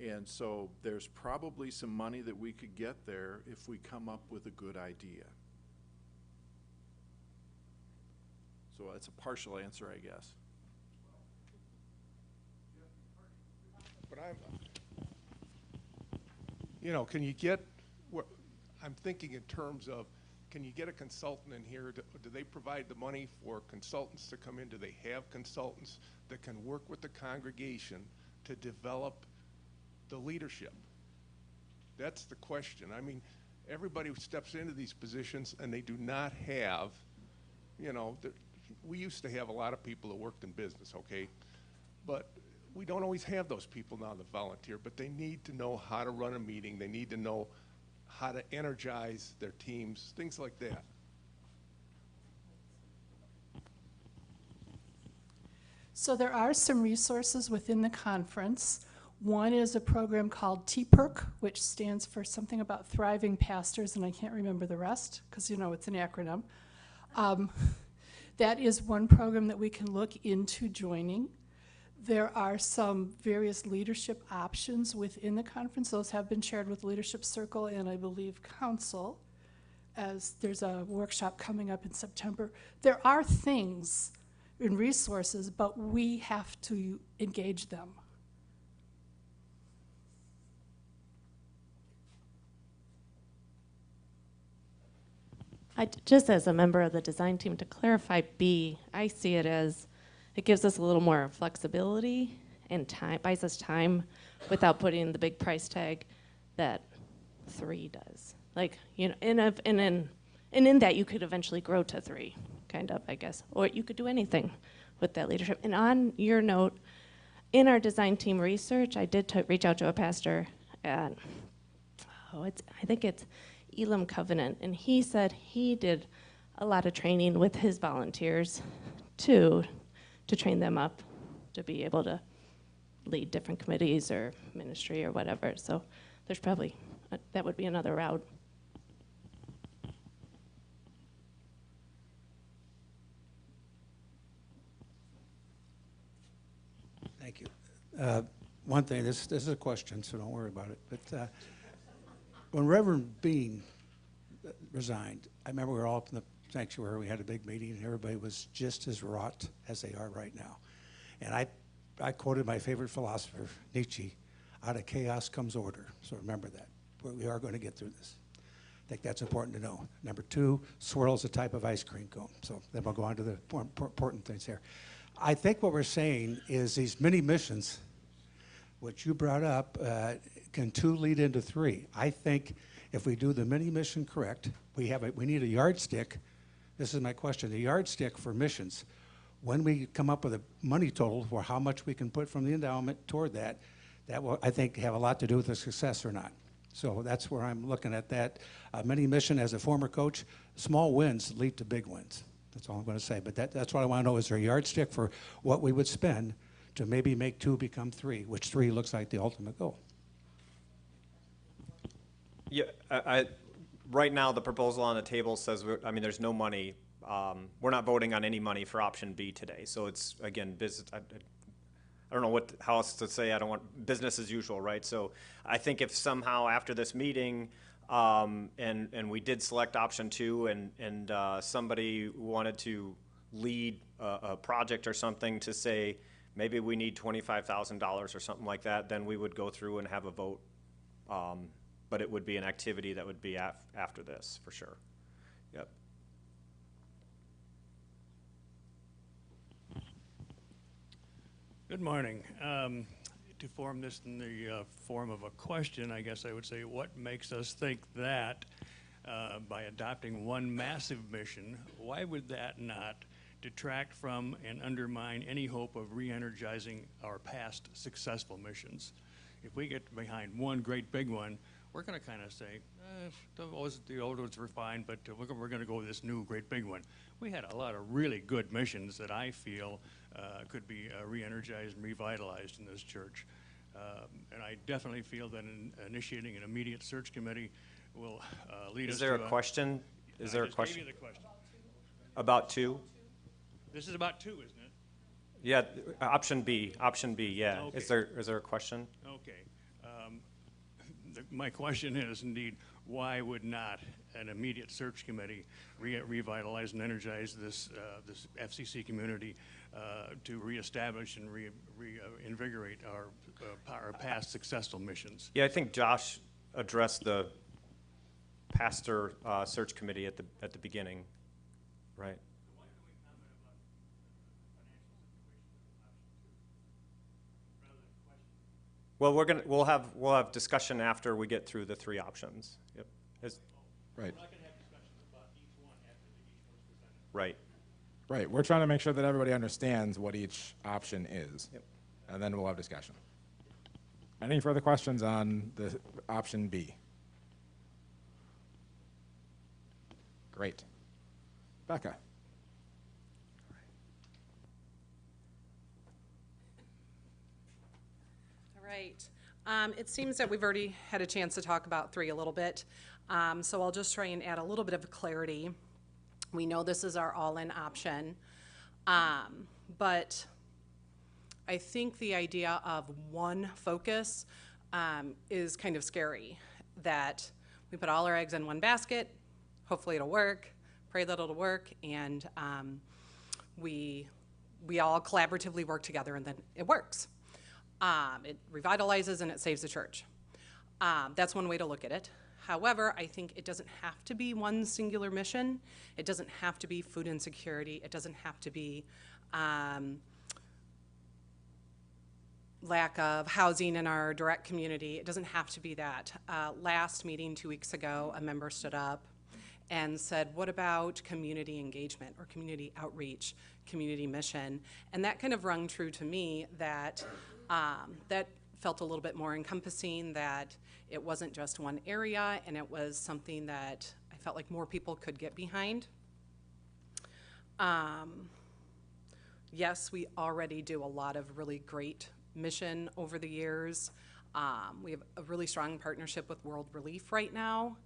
And so there's probably some money that we could get there if we come up with a good idea. So that's a partial answer, I guess. But can you get, I'm thinking in terms of, can you get a consultant in here? Do they provide the money for consultants to come in? Do they have consultants that can work with the congregation to develop the leadership? That's the question. I mean, everybody steps into these positions and they do not have, we used to have a lot of people that worked in business, okay? But we don't always have those people now that volunteer, but they need to know how to run a meeting. They need to know how to energize their teams, things like that. So there are some resources within the conference. One is a program called TPERC, which stands for something about thriving pastors, and I can't remember the rest because it's an acronym. That is one program that we can look into joining. There are some various leadership options within the conference. Those have been shared with Leadership Circle and I believe Council, as there's a workshop coming up in September. There are things and resources, but we have to engage them. Just as a member of the design team, to clarify B, I see it as it gives us a little more flexibility and time, buys us time without putting the big price tag that 3 does. Like, and in that you could eventually grow to 3, kind of, I guess. Or you could do anything with that leadership. And on your note, in our design team research, I did reach out to a pastor at, I think it's Elam Covenant, and he said he did a lot of training with his volunteers to train them up to be able to lead different committees or ministry or whatever. So there's probably, that would be another route. Thank you. One thing, this is a question, so don't worry about it, but when Reverend Bean resigned, I remember we were all up in the sanctuary, we had a big meeting, and everybody was just as wrought as they are right now. And I quoted my favorite philosopher, Nietzsche, out of chaos comes order. So remember that. We are going to get through this. I think that's important to know. Number 2, swirl's a type of ice cream cone. So then we'll go on to the more important things here. I think what we're saying is these mini missions, which you brought up, can 2 lead into 3. I think if we do the mini mission correct, we need a yardstick. This is my question, the yardstick for missions. When we come up with a money total for how much we can put from the endowment toward that will, I think, have a lot to do with the success or not. So that's where I'm looking at that. Mini mission, as a former coach, small wins lead to big wins. That's all I'm going to say. But that's what I want to know, is there a yardstick for what we would spend to maybe make 2 become 3, which 3 looks like the ultimate goal. Yeah, right now the proposal on the table says, there's no money. We're not voting on any money for option B today. So it's, again, business. I don't know how else to say. I don't want business as usual, right? So I think if somehow after this meeting, and we did select option 2, and somebody wanted to lead a project or something to say maybe we need $25,000 or something like that, then we would go through and have a vote. But it would be an activity that would be after this, for sure. Yep. Good morning. To form this in the form of a question, I guess I would say, what makes us think that by adopting one massive mission, why would that not detract from and undermine any hope of re-energizing our past successful missions? If we get behind one great big one, we're going to kind of say, the old ones were fine, but we're going to go with this new great big one. We had a lot of really good missions that I feel could be re-energized and revitalized in this church. And I definitely feel that initiating an immediate search committee will lead us to... Is there a question? Is there a I question? just gave you the question. About 2? This is about 2, isn't it? Yeah, option B, yeah. Okay. Is there a question? Okay. My question is indeed, why would not an immediate search committee revitalize and energize this FCC community to reestablish and reinvigorate our past successful missions? Yeah, I think Josh addressed the pastor search committee at the beginning, right? Well, we'll have discussion after we get through the 3 options. Yep. Right. We're not going to have discussions about each one after each one's presented. Right. Right. We're trying to make sure that everybody understands what each option is. Yep. And then we'll have discussion. Any further questions on the option B? Great. Becca. All right. It seems that we've already had a chance to talk about 3 a little bit, so I'll just try and add a little bit of clarity. We know this is our all-in option, but I think the idea of one focus is kind of scary, that we put all our eggs in one basket, hopefully it'll work, pray that it'll work, and we all collaboratively work together and then it works. It revitalizes and it saves the church. That's one way to look at it. However, I think it doesn't have to be one singular mission. It doesn't have to be food insecurity. It doesn't have to be lack of housing in our direct community. It doesn't have to be that. Last meeting 2 weeks ago, a member stood up and said, what about community engagement or community outreach, community mission? And that kind of rung true to me, that that felt a little bit more encompassing, that it wasn't just one area, and it was something that I felt like more people could get behind. Yes, we already do a lot of really great mission over the years. We have a really strong partnership with World Relief right now,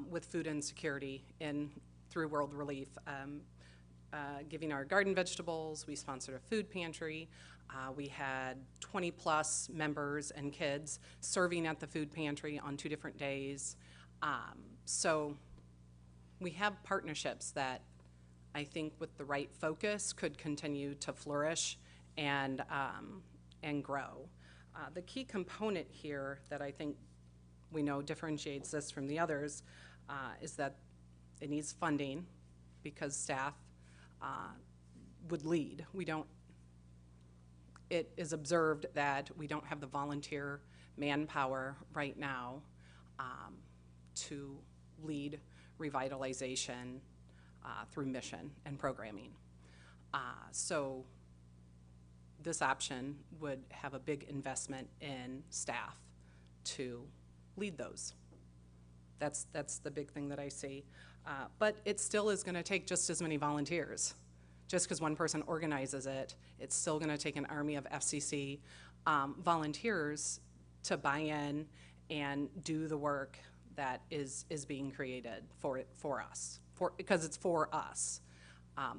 with food insecurity through World Relief, giving our garden vegetables. We sponsored a food pantry. We had 20 plus members and kids serving at the food pantry on 2 different days. So we have partnerships that I think with the right focus could continue to flourish and grow. The key component here that I think we know differentiates this from the others is that it needs funding, because staff would lead. It is observed that we don't have the volunteer manpower right now to lead revitalization through mission and programming. So this option would have a big investment in staff to lead those. That's the big thing that I see. But it still is going to take just as many volunteers. Just because one person organizes it, it's still going to take an army of FCC volunteers to buy in and do the work that is being created for us, because it's for us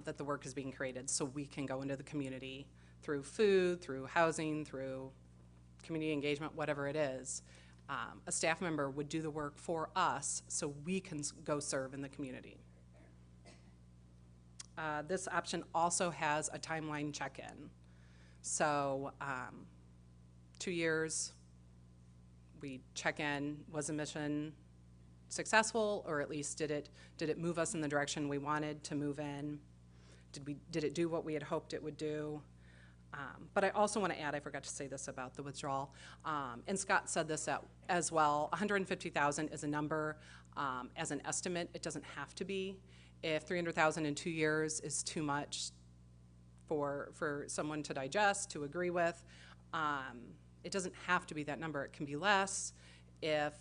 that the work is being created, so we can go into the community through food, through housing, through community engagement, whatever it is. A staff member would do the work for us so we can go serve in the community. This option also has a timeline check-in. So 2 years, we check in, was a mission successful, or at least did it move us in the direction we wanted to move in? Did it do what we had hoped it would do? But I also want to add, I forgot to say this about the withdrawal, and Scott said this as well, 150,000 is a number as an estimate. It doesn't have to be. If 300,000 in 2 years is too much for someone to digest, to agree with, it doesn't have to be that number. It can be less. If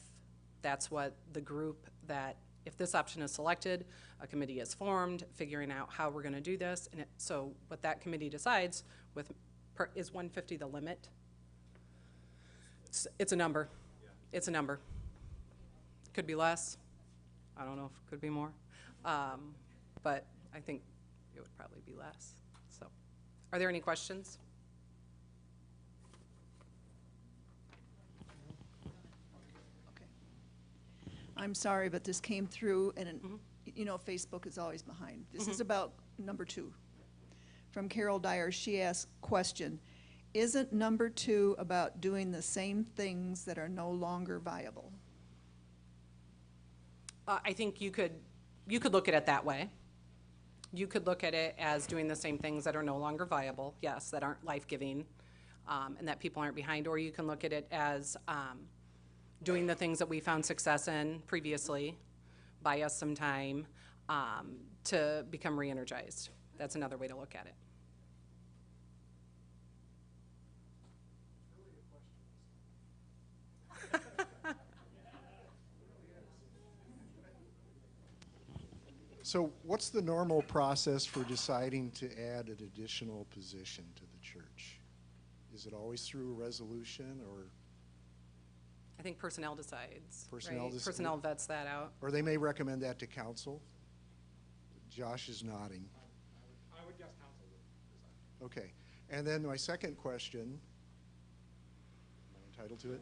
that's what the group that, if this option is selected, a committee is formed, figuring out how we're gonna do this, and so what that committee decides with, is 150 the limit? It's a number. It's a number. Could be less. I don't know if it could be more. But I think it would probably be less. So, are there any questions? I'm sorry, but this came through, and you know, Facebook is always behind. This is about number 2. From Carol Dyer, she asked, question, isn't number 2 about doing the same things that are no longer viable? I think you could look at it that way. You could look at it as doing the same things that are no longer viable, yes, that aren't life-giving, and that people aren't behind. Or you can look at it as doing the things that we found success in previously, buy us some time to become re-energized. That's another way to look at it. So what's the normal process for deciding to add an additional position to the church? Is it always through a resolution, or? I think personnel decides. Personnel right? Personnel vets that out. Or they may recommend that to council? Josh is nodding. I would guess council would decide. Okay. And then my second question, am I entitled to it?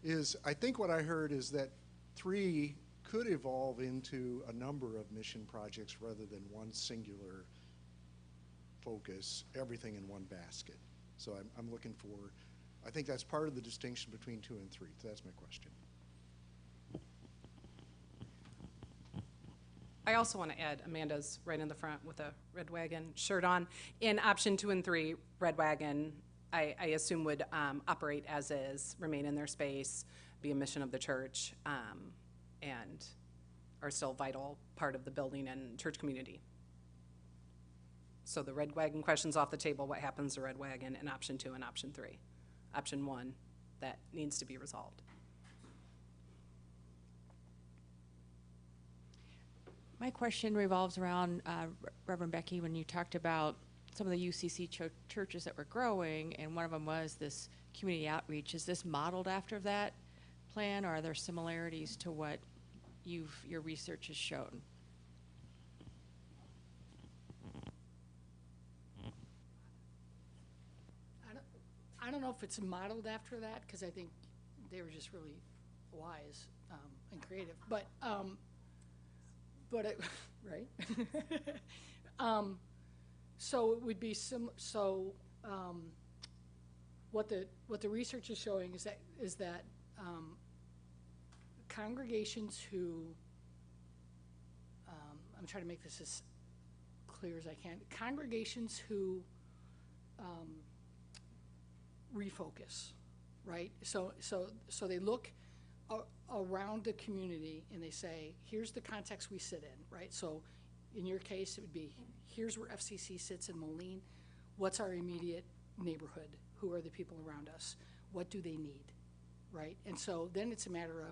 Is I think what I heard is that 3 could evolve into a number of mission projects rather than one singular focus, everything in one basket. So I'm looking for, I think that's part of the distinction between 2 and 3. So that's my question. I also want to add, Amanda's right in the front with a Red Wagon shirt on. In option 2 and 3, Red Wagon, I assume would operate as is, remain in their space, be a mission of the church, and are still a vital part of the building and church community. So the Red Wagon question's off the table. What happens to Red Wagon in option 2 and option 3? Option 1, that needs to be resolved. My question revolves around Reverend Becky, when you talked about some of the UCC churches that were growing, and one of them was this community outreach. Is this modeled after that plan, or are there similarities to what your research has shown? I don't know if it's modeled after that, because I think they were just really wise and creative. But it, right? So it would be what the research is showing is that congregations who I'm trying to make this as clear as I can. Congregations who refocus, right? So they look around the community and they say, here's the context we sit in, right? So in your case, it would be, here's where FCC sits in Moline. What's our immediate neighborhood? Who are the people around us? What do they need, right? And so then it's a matter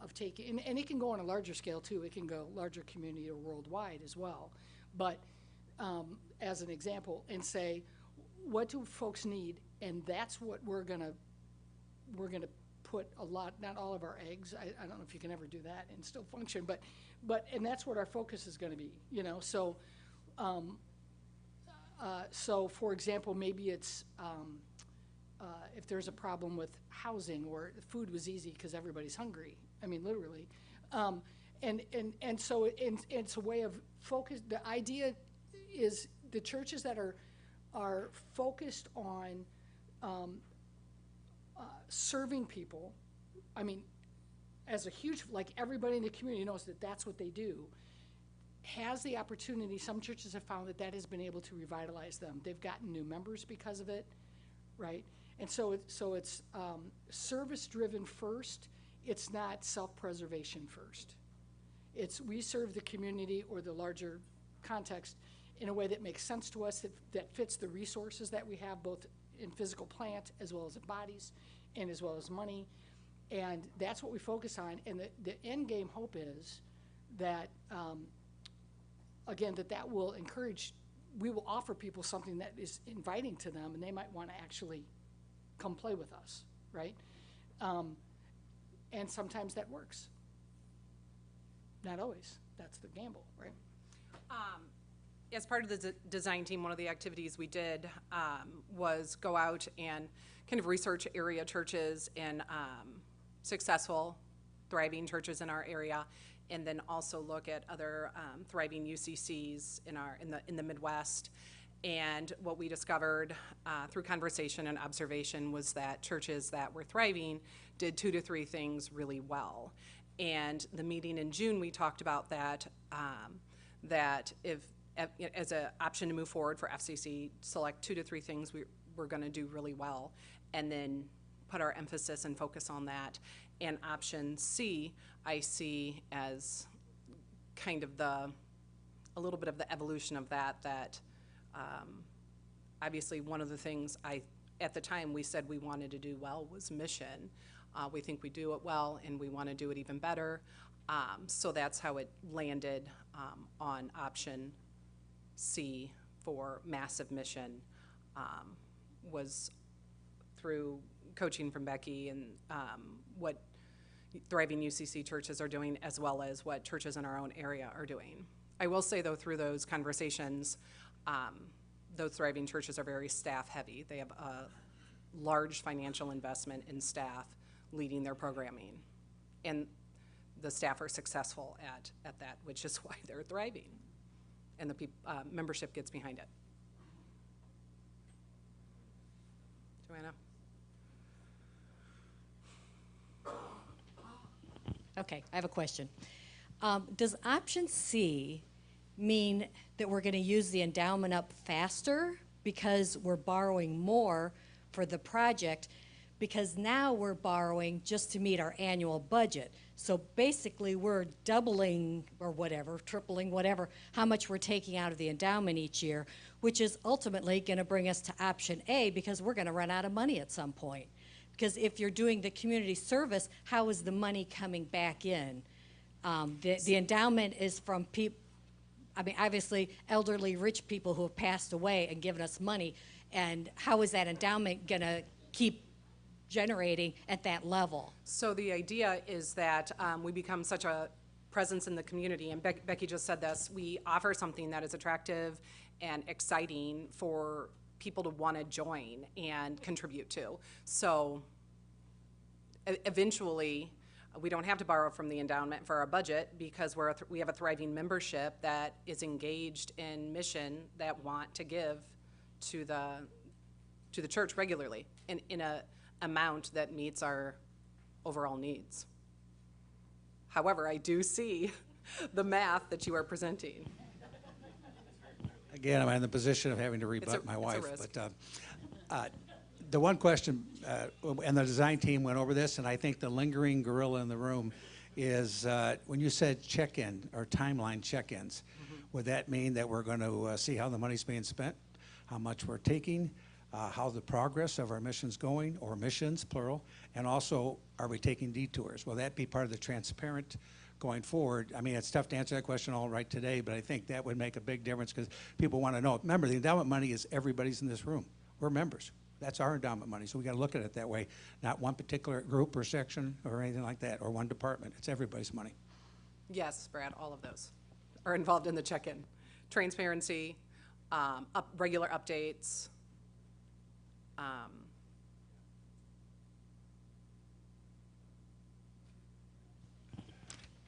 of taking, and it can go on a larger scale too. It can go larger community or worldwide as well. But as an example, and say, what do folks need? And that's what we're gonna put a lot, not all of our eggs. I don't know if you can ever do that and still function, but and that's what our focus is going to be, you know. So, so for example, maybe it's if there's a problem with housing, or food was easy because everybody's hungry. I mean, literally, and so it's a way of focus. The idea is the churches that are focused on serving people. I mean, as a huge, like everybody in the community knows that that's what they do, has the opportunity. Some churches have found that has been able to revitalize them. They've gotten new members because of it, right? And so it's service-driven first. It's not self-preservation first. It's we serve the community or the larger context in a way that makes sense to us, that fits the resources that we have, both in physical plant as well as in bodies and as well as money. And that's what we focus on. And the end game hope is that, again, that will encourage, we will offer people something that is inviting to them, and they might want to actually come play with us, right? And sometimes that works. Not always. That's the gamble, right? As part of the design team, one of the activities we did was go out and kind of research area churches and successful, thriving churches in our area, and then also look at other thriving UCCs in the Midwest. And what we discovered through conversation and observation was that churches that were thriving did 2 to 3 things really well. And the meeting in June, we talked about that, that if, as an option to move forward for FCC, select 2 to 3 things we're going to do really well, and then put our emphasis and focus on that. And option C, I see as kind of a little bit of the evolution of that obviously one of the things at the time we said we wanted to do well was mission. We think we do it well, and we want to do it even better. So that's how it landed on option C for massive mission, was through coaching from Becky and what thriving UCC churches are doing, as well as what churches in our own area are doing. I will say, though, through those conversations, those thriving churches are very staff heavy. They have a large financial investment in staff leading their programming, and the staff are successful at that, which is why they're thriving, and the membership gets behind it. Joanna? Okay, I have a question. Does option C mean that we're going to use the endowment up faster because we're borrowing more for the project? Because now we're borrowing just to meet our annual budget. So basically we're doubling or whatever, tripling whatever, how much we're taking out of the endowment each year, which is ultimately going to bring us to option A because we're going to run out of money at some point. Because if you're doing the community service, how is the money coming back in? The endowment is from people, I mean, obviously elderly rich people who have passed away and given us money, and how is that endowment going to keep generating at that level? So the idea is that we become such a presence in the community, and Becky just said this, we offer something that is attractive and exciting for people to want to join and contribute to. So eventually, we don't have to borrow from the endowment for our budget because we have a thriving membership that is engaged in mission that want to give to the church regularly in a amount that meets our overall needs. However, I do see the math that you are presenting. Again, I'm in the position of having to rebut my wife. But the one question, and the design team went over this, and I think the lingering gorilla in the room is when you said check-in or timeline check-ins, would that mean that we're going to see how the money's being spent, how much we're taking, how the progress of our mission's going, or missions, plural, and also, are we taking detours? Will that be part of the transparent going forward? I mean, it's tough to answer that question all right today, but I think that would make a big difference because people want to know. Remember, the endowment money is everybody's in this room. We're members. That's our endowment money, so we got to look at it that way, not one particular group or section or anything like that, or one department. It's everybody's money. Yes, Brad, all of those are involved in the check-in. Transparency, regular updates.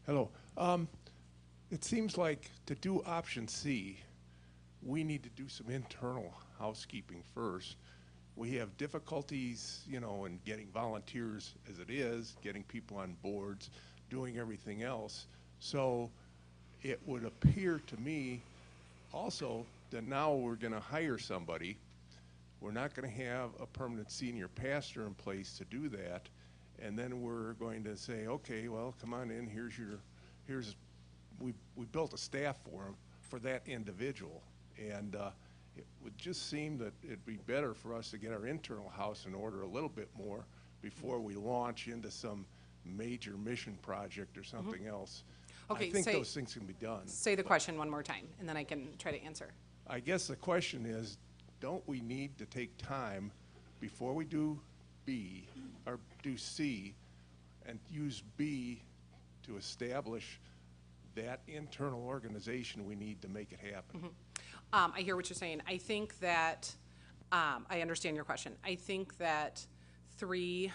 Hello. It seems like to do option C, we need to do some internal housekeeping first. We have difficulties, in getting volunteers as it is, getting people on boards, doing everything else. So it would appear to me also that now we're going to hire somebody. We're not going to have a permanent senior pastor in place to do that. And then we're going to say, okay, well, come on in, we built a staff for him, for that individual. And it would just seem that it'd be better for us to get our internal house in order a little bit more before we launch into some major mission project or something else. Okay, I think say- those things can be done. Say the question one more time, and then I can try to answer. I guess the question is, don't we need to take time before we do B, or do C, and use B to establish that internal organization we need to make it happen? I hear what you're saying. I think that, I understand your question. I think that 3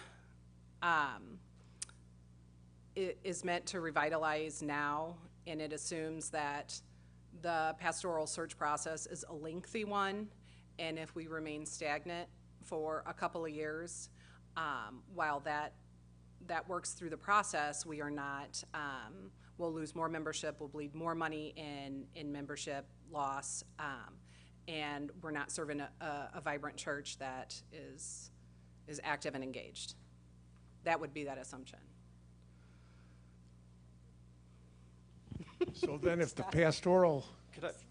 is meant to revitalize now, and it assumes that the pastoral search process is a lengthy one, and if we remain stagnant for a couple of years, while that works through the process, we are not, we'll lose more membership, we'll bleed more money in membership loss, and we're not serving a vibrant church that is active and engaged. That would be that assumption. So then if the pastoral...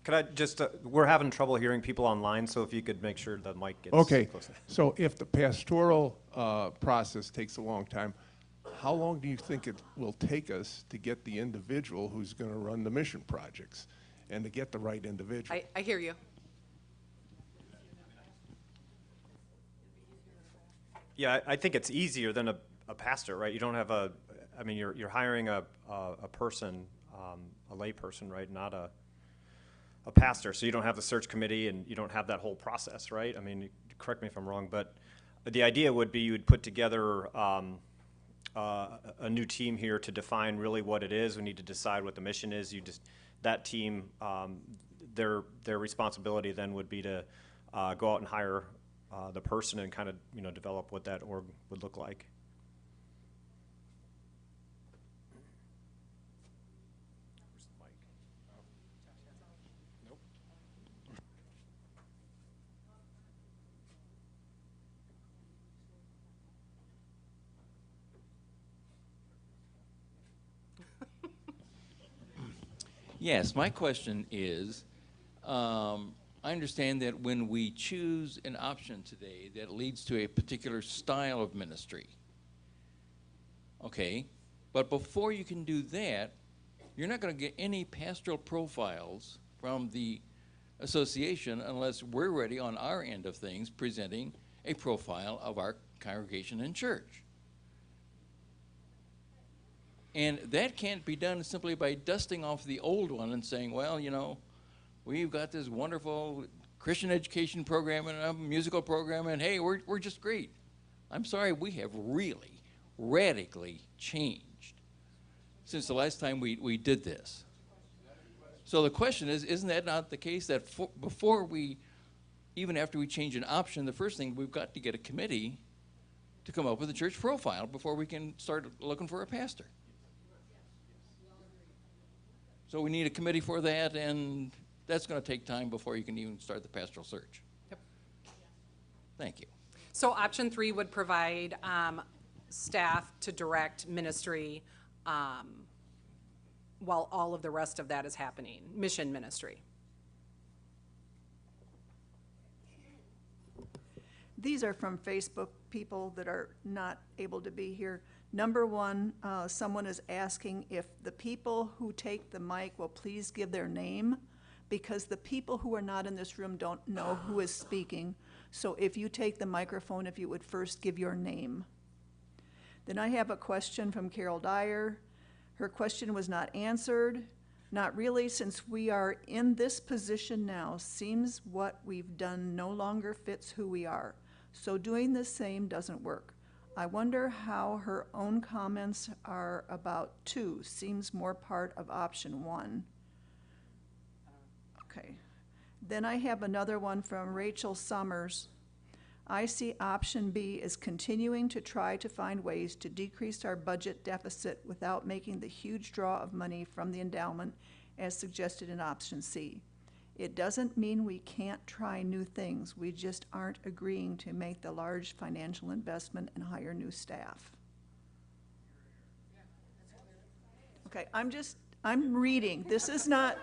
Could I just, we're having trouble hearing people online, so if you could make sure the mic gets Okay, close. so if the pastoral process takes a long time, how long do you think it will take us to get the individual who's going to run the mission projects and to get the right individual? I hear you. Yeah, I think it's easier than a pastor, right? You don't have I mean, you're hiring a person, a lay person, right? Not a pastor, so you don't have the search committee and you don't have that whole process, right? I mean, correct me if I'm wrong, but the idea would be you would put together a new team here to define really what it is. We need to decide what the mission is. That team, their responsibility then would be to go out and hire the person and kind of develop what that org would look like. Yes, my question is, I understand that when we choose an option today that leads to a particular style of ministry, okay, but before you can do that, you're not going to get any pastoral profiles from the association unless we're ready on our end of things presenting a profile of our congregation and church. And that can't be done simply by dusting off the old one and saying, well, we've got this wonderful Christian education program and a musical program, and hey, we're just great. I'm sorry, we have really radically changed since the last time we did this. So the question is, isn't that not the case that even after we change an option, the first thing we've got to get a committee to come up with a church profile before we can start looking for a pastor? So we need a committee for that, and that's going to take time before you can even start the pastoral search. Yep. Thank you. So option 3 would provide staff to direct ministry while all of the rest of that is happening, mission ministry. These are from Facebook people that are not able to be here. Number 1, someone is asking if the people who take the mic will please give their name, because the people who are not in this room don't know who is speaking. So if you take the microphone, if you would first give your name. Then I have a question from Carol Dyer. Her question was not answered. Not really, since we are in this position now, seems what we've done no longer fits who we are. So doing the same doesn't work. I wonder how her own comments are about 2, seems more part of option 1. Okay. Then I have another one from Rachel Summers. I see option B as continuing to try to find ways to decrease our budget deficit without making the huge draw of money from the endowment as suggested in option C. It doesn't mean we can't try new things. We just aren't agreeing to make the large financial investment and hire new staff. Okay, I'm reading. This is not,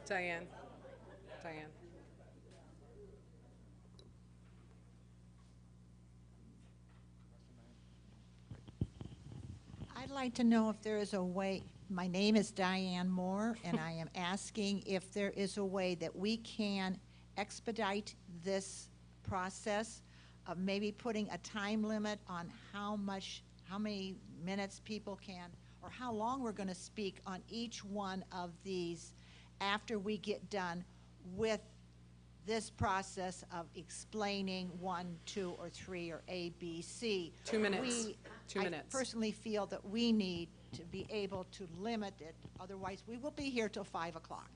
Diane. like to know if there is a way, my name is Diane Moore, and I am asking if there is a way that we can expedite this process of maybe putting a time limit on how many minutes people can, or how long we're going to speak on each one of these after we get done with this process of explaining 1, 2, or 3, or A, B, C. 2 minutes. 2 minutes. I personally feel that we need to be able to limit it, otherwise we will be here till 5 o'clock.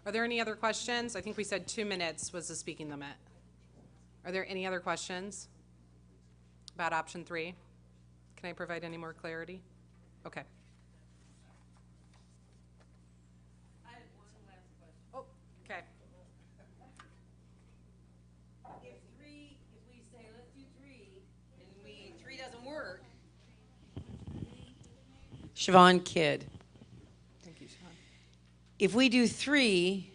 Are there any other questions? I think we said 2 minutes was the speaking limit. Are there any other questions about option 3? Can I provide any more clarity? Okay. I have one last question. Oh, okay. If we say let's do 3, and 3 doesn't work. Siobhan Kidd. Thank you, Sean. If we do 3,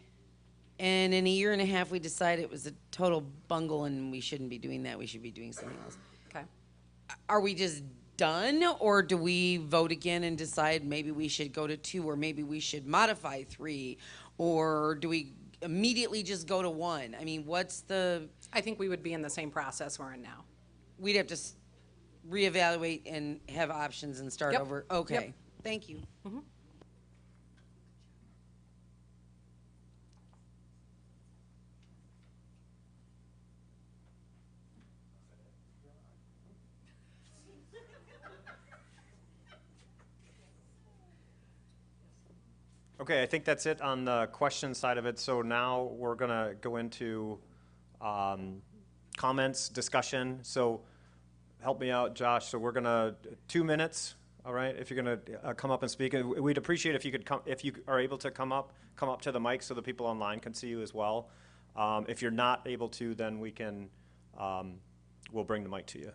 and in a year and a half we decide it was a total bungle and we shouldn't be doing that, we should be doing something else. Okay. Are we just done, or do we vote again and decide maybe we should go to 2, or maybe we should modify 3, or do we immediately just go to 1? I mean, what's the... I think we would be in the same process we're in now. We'd have to reevaluate and have options and start Yep. over. Okay. Yep. Thank you. Mm-hmm. Okay, I think that's it on the question side of it. So now we're going to go into comments, discussion. So help me out, Josh. So we're going to 2 minutes, all right? If you're going to come up and speak, and we'd appreciate if you could come, if you are able to come up to the mic so the people online can see you as well. If you're not able to, then we can we'll bring the mic to you.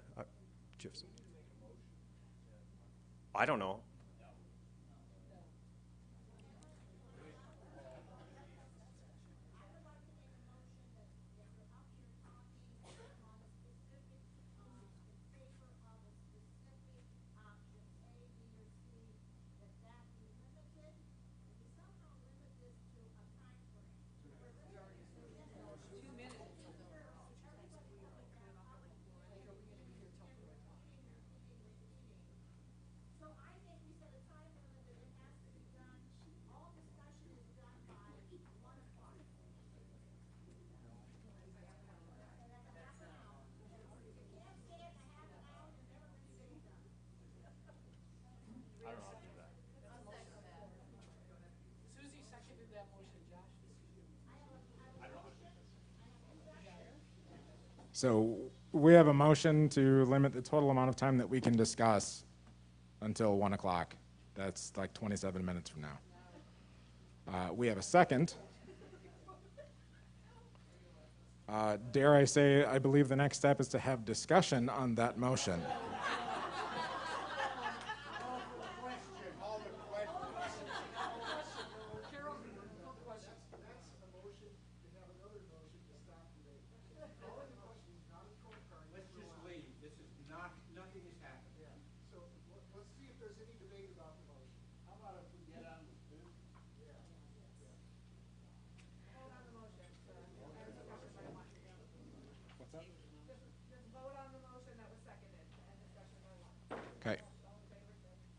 I don't know. So we have a motion to limit the total amount of time that we can discuss until 1 o'clock. That's like 27 minutes from now. We have a second. Dare I say, I believe the next step is to have discussion on that motion. Okay.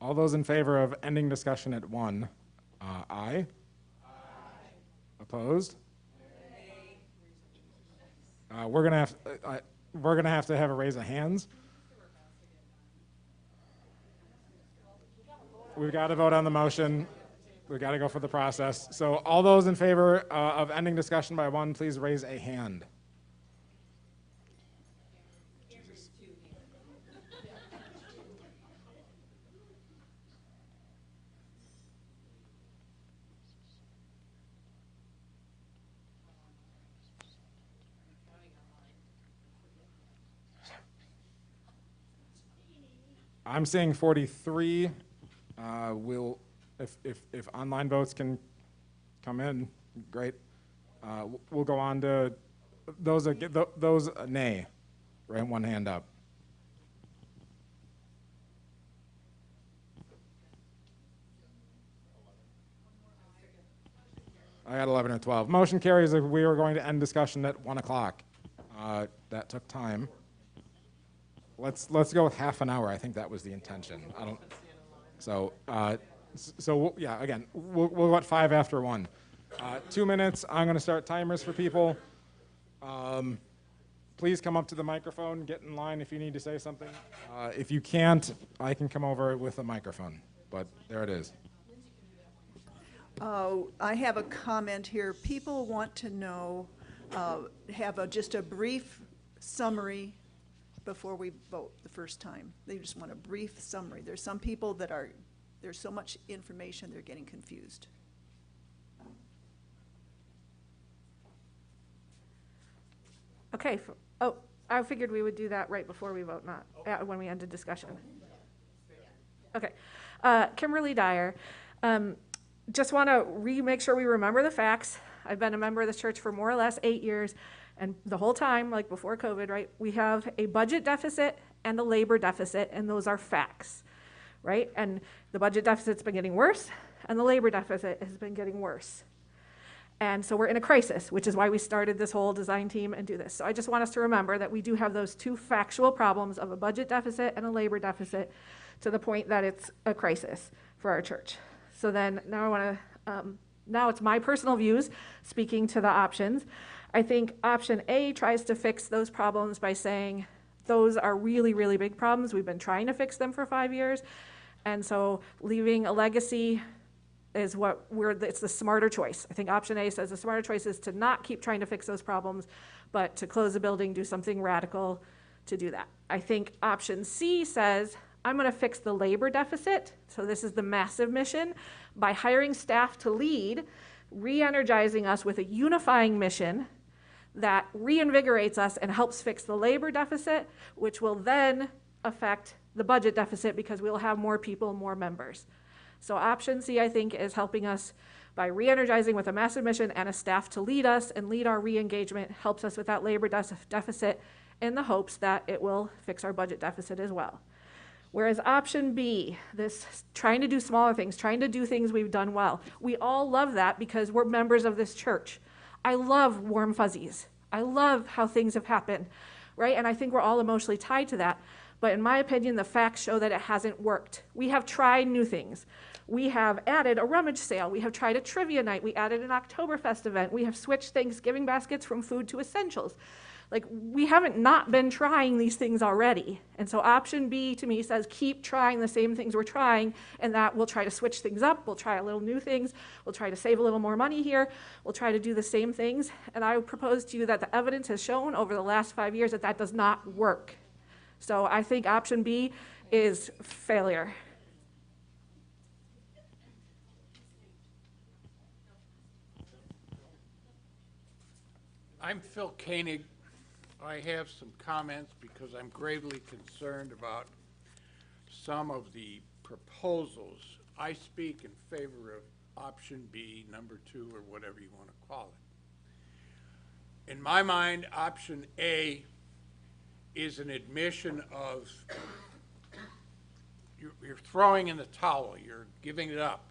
All those in favor of ending discussion at 1, aye? Opposed? We're gonna have to have a raise of hands. We've got to vote on the motion. We've got to go for the process. So all those in favor of ending discussion by 1, please raise a hand. I'm seeing 43. We'll, if online votes can come in, great. We'll go on to those nay, right? One hand up. I got 11 and 12. Motion carries. If we were going to end discussion at 1 o'clock. That took time. Let's go with half an hour. I think that was the intention. I don't. So yeah. Again, we'll go at 5 after 1. 2 minutes. I'm going to start timers for people. Please come up to the microphone. Get in line if you need to say something. If you can't, I can come over with a microphone. But there it is. I have a comment here. People want to know, just a brief summary before we vote the first time. They just want a brief summary. There's some people that there's so much information, they're getting confused. Okay. I figured we would do that right before we vote, not when we ended discussion. Okay. Kimberly Dyer. Just want to make sure we remember the facts. I've been a member of this church for more or less 8 years, and the whole time, like before COVID, right, we have a budget deficit and a labor deficit, and those are facts, right? And the budget deficit's been getting worse, and the labor deficit has been getting worse. And so we're in a crisis, which is why we started this whole design team and do this. So I just want us to remember that we do have those two factual problems of a budget deficit and a labor deficit to the point that it's a crisis for our church. So then now I want to, now it's my personal views speaking to the options. I think option A tries to fix those problems by saying those are really, really big problems. We've been trying to fix them for 5 years. And so leaving a legacy is it's the smarter choice. I think option A says the smarter choice is to not keep trying to fix those problems, but to close the building, do something radical to do that. I think option C says, I'm going to fix the labor deficit. So this is the massive mission by hiring staff to lead, re-energizing us with a unifying mission that reinvigorates us and helps fix the labor deficit, which will then affect the budget deficit because we'll have more people, more members. So option C, I think, is helping us by re-energizing with a massive mission and a staff to lead us and lead our re-engagement, helps us with that labor deficit in the hopes that it will fix our budget deficit as well. Whereas option B, this trying to do smaller things, trying to do things we've done well, we all love that because we're members of this church. I love warm fuzzies. I love how things have happened, right? And I think we're all emotionally tied to that. But in my opinion, the facts show that it hasn't worked. We have tried new things. We have added a rummage sale. We have tried a trivia night. We added an Oktoberfest event. We have switched Thanksgiving baskets from food to essentials. Like, we haven't not been trying these things already. And so option B to me says keep trying the same things we're trying, and that we'll try to switch things up. We'll try a little new things. We'll try to save a little more money here. We'll try to do the same things. And I would propose to you that the evidence has shown over the last 5 years that that does not work. So I think option B is failure. I'm Phil Koenig. I have some comments because I'm gravely concerned about some of the proposals. I speak in favor of option B, number 2, or whatever you want to call it. In my mind, option A is an admission of you're throwing in the towel, you're giving it up.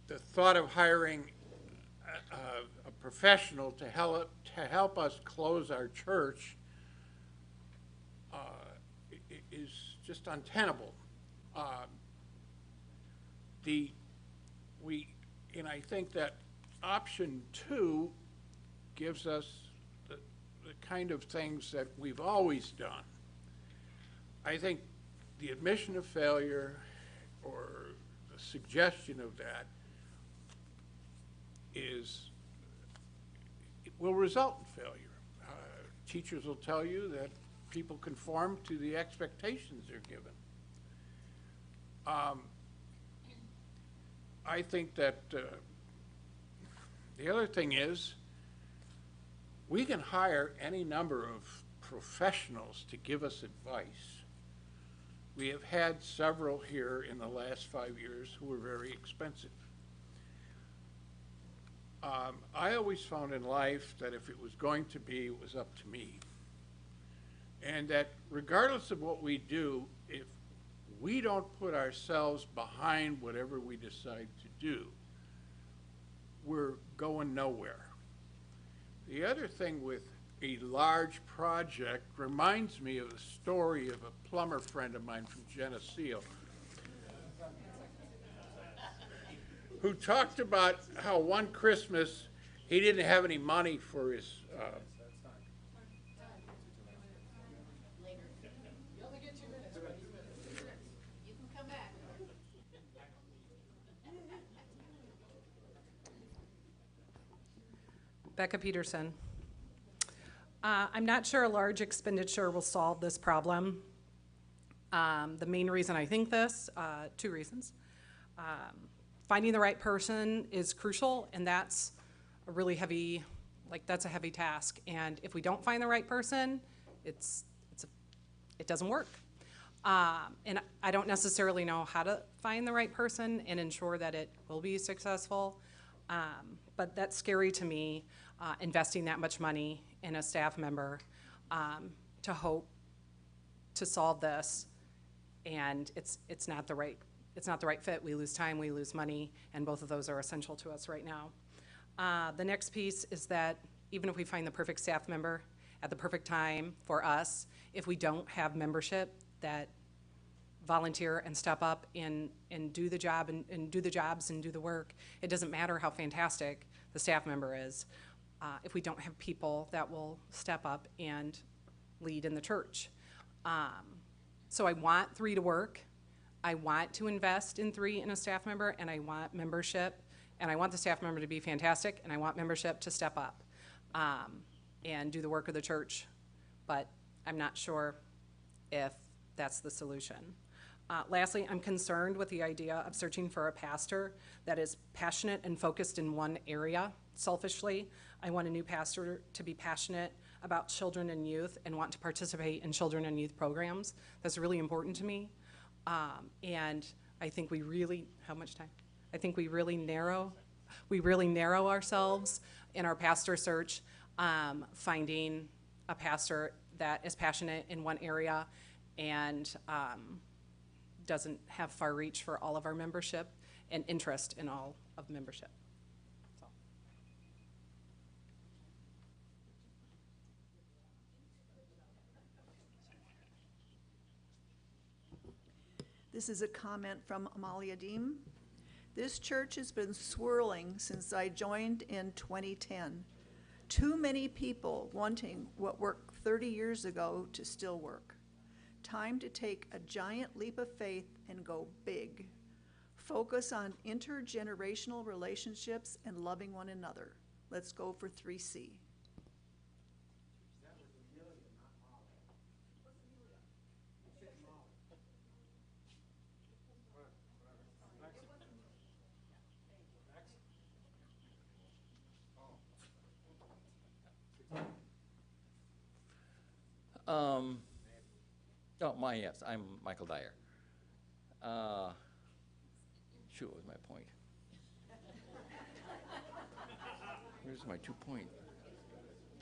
The thought of hiring a professional to help us close our church is just untenable. And I think that option 2 gives us the kind of things that we've always done. I think the admission of failure or the suggestion of that it will result in failure. Teachers will tell you that people conform to the expectations they're given. I think that the other thing is we can hire any number of professionals to give us advice. We have had several here in the last 5 years who were very expensive. I always found in life that if it was going to be, it was up to me. And that regardless of what we do, if we don't put ourselves behind whatever we decide to do, we're going nowhere. The other thing with a large project reminds me of the story of a plumber friend of mine from Geneseo who talked about how one Christmas he didn't have any money for his Becca Peterson. I'm not sure a large expenditure will solve this problem. The main reason I think this, two reasons. Finding the right person is crucial, and that's a really heavy, that's a heavy task. And if we don't find the right person, it doesn't work. And I don't necessarily know how to find the right person and ensure that it will be successful. But that's scary to me, investing that much money in a staff member to hope to solve this, and it's not the right fit. We lose time, we lose money, and both of those are essential to us right now. The next piece is that even if we find the perfect staff member at the perfect time for us, if we don't have membership that volunteer and step up and do the job and do the jobs and do the work, it doesn't matter how fantastic the staff member is if we don't have people that will step up and lead in the church. So I want 3 to work. I want to invest in 3 in a staff member, and I want membership, and I want the staff member to be fantastic, and I want membership to step up and do the work of the church. But I'm not sure if that's the solution. Lastly, I'm concerned with the idea of searching for a pastor that is passionate and focused in one area. Selfishly, I want a new pastor to be passionate about children and youth and want to participate in children and youth programs. That's really important to me. And I think we really, how much time? I think we really narrow ourselves in our pastor search, finding a pastor that is passionate in one area and doesn't have far reach for all of our membership and interest in all of membership. So. This is a comment from Amalia Deem. This church has been swirling since I joined in 2010. Too many people wanting what worked 30 years ago to still work. Time to take a giant leap of faith and go big. Focus on intergenerational relationships and loving one another. Let's go for 3C. Yes, I'm Michael Dyer. Shoot, what was my point? Where's my 2 point?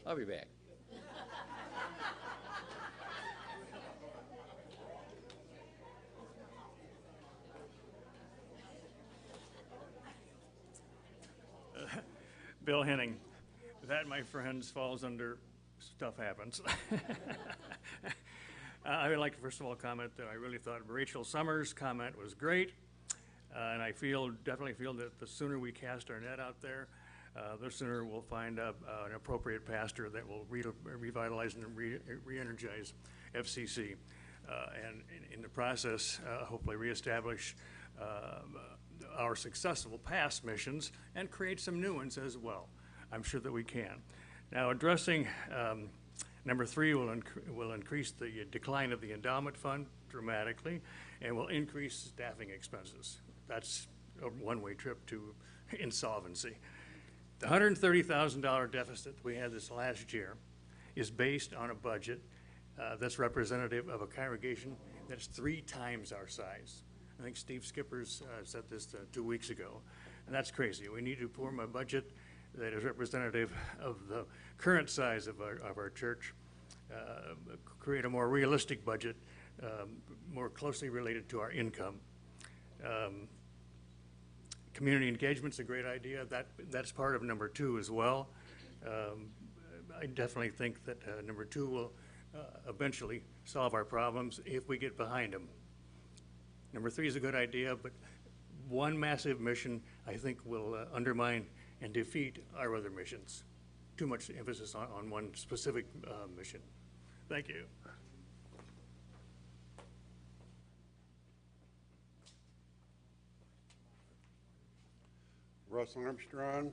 I'll be back. Bill Henning. That, my friends, falls under stuff happens. I would like to first of all comment that I really thought Rachel Summers' comment was great. And I definitely feel that the sooner we cast our net out there, the sooner we'll find an appropriate pastor that will revitalize and re-energize FCC. And in the process, hopefully reestablish our successful past missions and create some new ones as well. I'm sure that we can. Now, addressing number 3 will increase the decline of the endowment fund dramatically and will increase staffing expenses. That's a one-way trip to insolvency. The $130,000 deficit we had this last year is based on a budget that's representative of a congregation that's 3 times our size. I think Steve Skippers said this 2 weeks ago, and that's crazy. We need to form a budget that is representative of the current size of our church, create a more realistic budget more closely related to our income. Community engagement's a great idea. That's part of number 2 as well. I definitely think that number 2 will eventually solve our problems if we get behind them. Number 3 is a good idea, but one massive mission I think will undermine and defeat our other missions. Too much emphasis on one specific mission. Thank you. Russ Armstrong.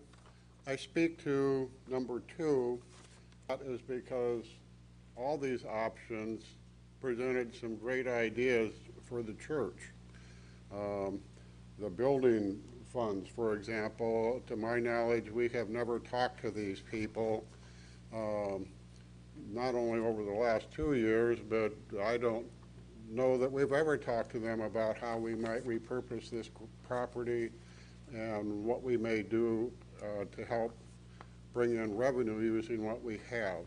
I speak to number 2. That is because all these options presented some great ideas for the church. The building funds, for example, to my knowledge, we have never talked to these people, not only over the last 2 years, but I don't know that we've ever talked to them about how we might repurpose this property and what we may do to help bring in revenue using what we have.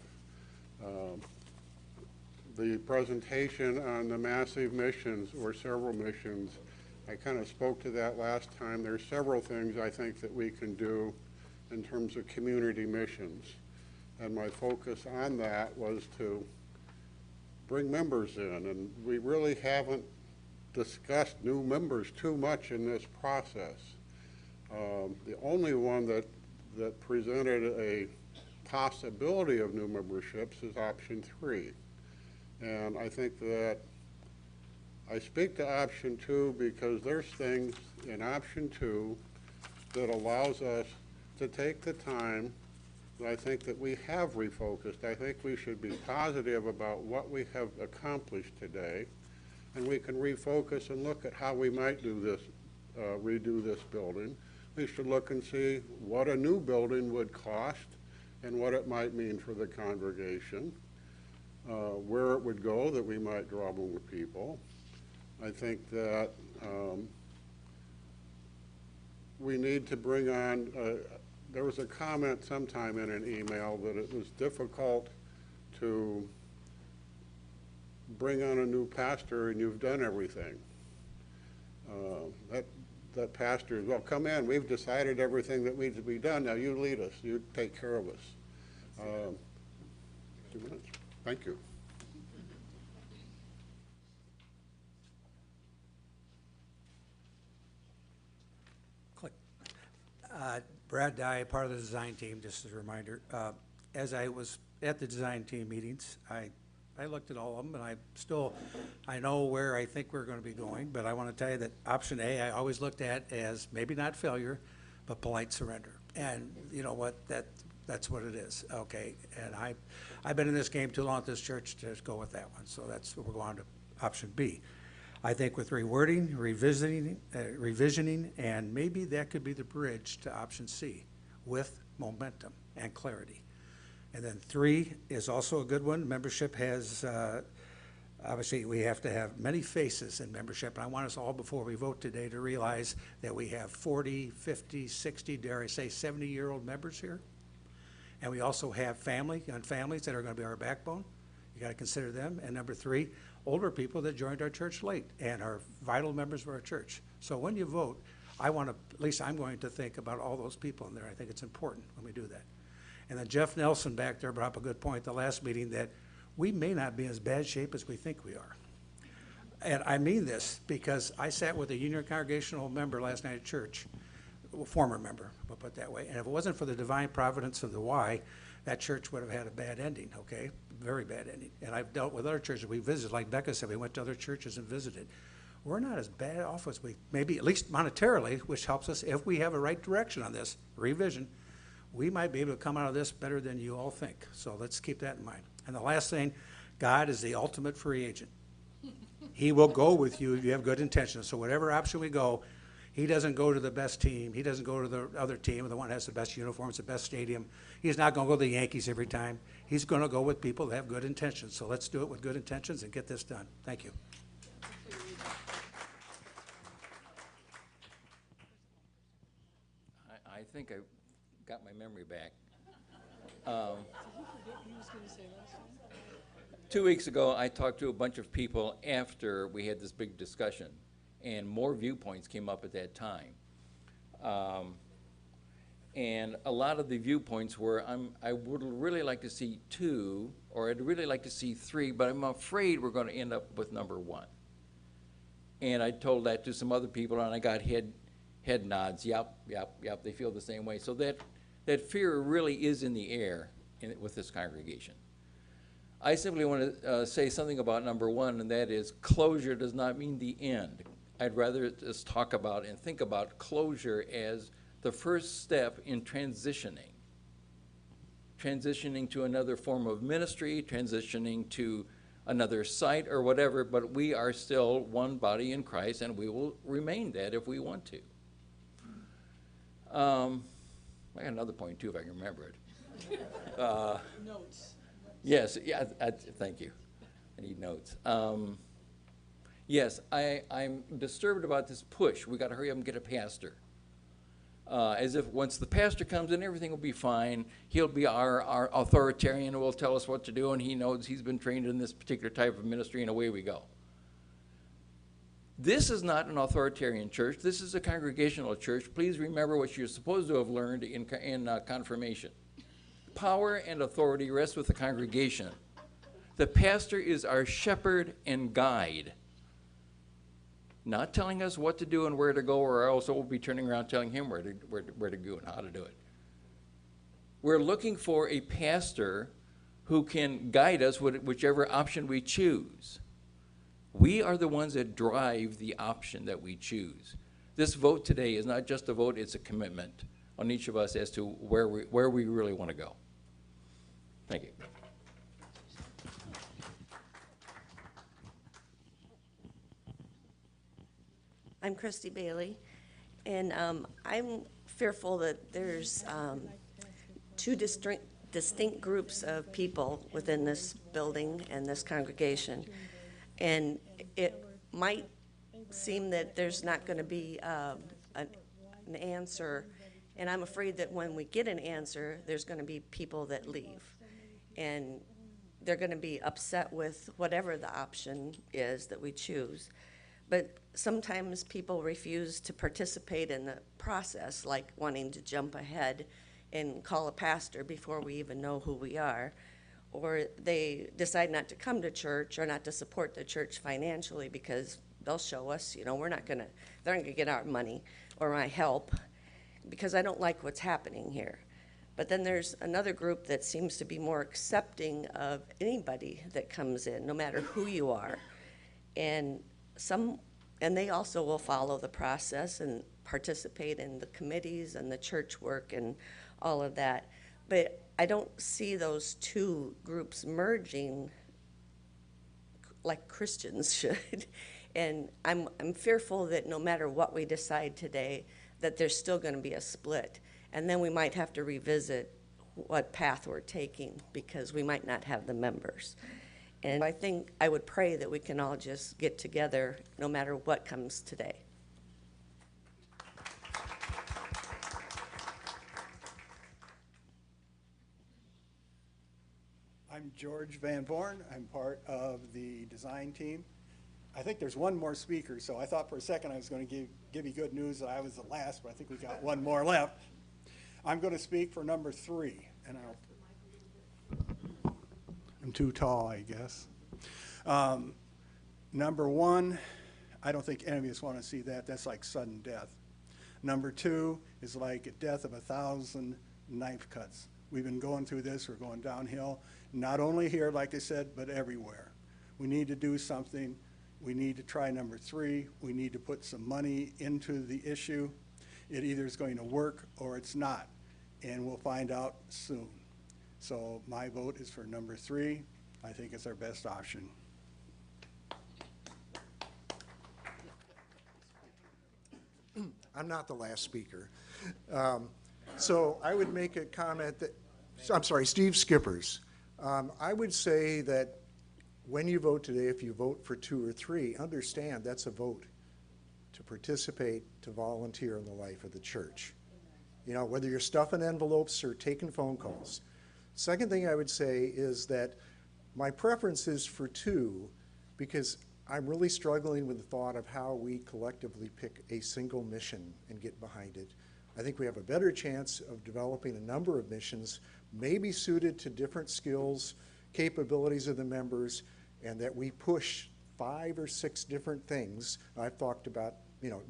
The presentation on the massive missions, or several missions, I kind of spoke to that last time. There's several things I think that we can do in terms of community missions. And my focus on that was to bring members in. And we really haven't discussed new members too much in this process. The only one that presented a possibility of new memberships is option 3. And I think that I speak to option 2 because there's things in option 2 that allows us to take the time that I think that we have refocused. I think we should be positive about what we have accomplished today, and we can refocus and look at how we might do this, redo this building. We should look and see what a new building would cost and what it might mean for the congregation, where it would go that we might draw more people. I think that we need to bring on, there was a comment sometime in an email that it was difficult to bring on a new pastor and you've done everything. That pastor is, well, come in, we've decided everything that needs to be done, now you lead us, you take care of us. 2 minutes. Thank you. Brad Dye, part of the design team, just as a reminder. As I was at the design team meetings, I looked at all of them, and I know where I think we're going to be going, but I want to tell you that option A, I always looked at as maybe not failure, but polite surrender. And you know what, that's what it is, okay? And I've been in this game too long at this church to go with that one, so that's what we're going to option B. I think with rewording, revisioning, and maybe that could be the bridge to option C with momentum and clarity. And then 3 is also a good one. Membership has, obviously we have to have many faces in membership, and I want us all before we vote today to realize that we have 40, 50, 60, dare I say 70-year-old members here. And we also have families that are going to be our backbone. You got to consider them. And number 3, older people that joined our church late and are vital members of our church. So when you vote, at least I'm going to think about all those people in there. I think it's important when we do that. And then Jeff Nelson back there brought up a good point at the last meeting that we may not be in as bad shape as we think we are. And I mean this because I sat with a Union Congregational member last night at church, a former member, we'll put it that way. And if it wasn't for the divine providence of the why, that church would have had a bad ending, okay? Very bad ending. And I've dealt with other churches we visited, like Becca said, we went to other churches and visited. We're not as bad off as we, maybe at least monetarily, which helps us if we have a right direction on this, revision, we might be able to come out of this better than you all think. So let's keep that in mind. And the last thing, God is the ultimate free agent. He will go with you if you have good intentions. So whatever option we go, he doesn't go to the best team. He doesn't go to the other team, the one that has the best uniforms, the best stadium. He's not going to go to the Yankees every time. He's going to go with people that have good intentions. So let's do it with good intentions and get this done. Thank you. I think I got my memory back. 2 weeks ago, I talked to a bunch of people after we had this big discussion, and more viewpoints came up at that time. And a lot of the viewpoints were, I would really like to see 2, or I'd really like to see 3, but I'm afraid we're going to end up with number 1. And I told that to some other people, and I got head nods. Yep, they feel the same way. So that fear really is in the air with this congregation. I simply want to say something about number 1, and that is closure does not mean the end. I'd rather just talk about and think about closure as the first step in transitioning to another form of ministry, transitioning to another site or whatever, but we are still one body in Christ, and we will remain that if we want to. I got another point too, if I can remember it. Notes. Yes, yeah, thank you. I need notes. Yes, I'm disturbed about this push. We got to hurry up and get a pastor. As if once the pastor comes in, everything will be fine. He'll be our authoritarian, will tell us what to do, and he knows he's been trained in this particular type of ministry, and away we go. This is not an authoritarian church. This is a congregational church. Please remember what you're supposed to have learned in confirmation. Power and authority rest with the congregation. The pastor is our shepherd and guide, not telling us what to do and where to go, or else we'll be turning around telling him where to go and how to do it. We're looking for a pastor who can guide us with whichever option we choose. We are the ones that drive the option that we choose. This vote today is not just a vote, it's a commitment on each of us as to where we really want to go. Thank you. I'm Christy Bailey, and I'm fearful that there's 2 distinct groups of people within this building and this congregation. And it might seem that there's not going to be an answer, and I'm afraid that when we get an answer, there's going to be people that leave. And they're going to be upset with whatever the option is that we choose. But sometimes people refuse to participate in the process, like wanting to jump ahead and call a pastor before we even know who we are. Or they decide not to come to church or not to support the church financially because they'll show us, they're not going to get our money or my help because I don't like what's happening here. But then there's another group that seems to be more accepting of anybody that comes in, no matter who you are. And they also will follow the process and participate in the committees and the church work and all of that. But I don't see those 2 groups merging like Christians should. And I'm fearful that no matter what we decide today, that there's still going to be a split. And then we might have to revisit what path we're taking because we might not have the members. And I think I would pray that we can all just get together no matter what comes today. I'm George Van Born. I'm part of the design team. I think there's one more speaker, so I thought for a second I was going to give you good news that I was the last, but I think we got one more left. I'm going to speak for number 3, and I'm too tall, I guess. Number 1, I don't think any of us want to see that. That's like sudden death. Number 2 is like a death of 1,000 knife cuts. We've been going through this. We're going downhill, not only here, like I said, but everywhere. We need to do something. We need to try number 3. We need to put some money into the issue. It either is going to work or it's not, and we'll find out soon. So my vote is for number 3. I think it's our best option. I'm not the last speaker. So I would make a comment that, I'm sorry, Steve Skippers. I would say that when you vote today, if you vote for 2 or 3, understand that's a vote to participate, to volunteer in the life of the church. Whether you're stuffing envelopes or taking phone calls. Second thing I would say is that My preference is for 2 because I'm really struggling with the thought of how we collectively pick a single mission and get behind it. I think we have a better chance of developing a number of missions, maybe suited to different skills, capabilities of the members, and that we push 5 or 6 different things. I've talked about,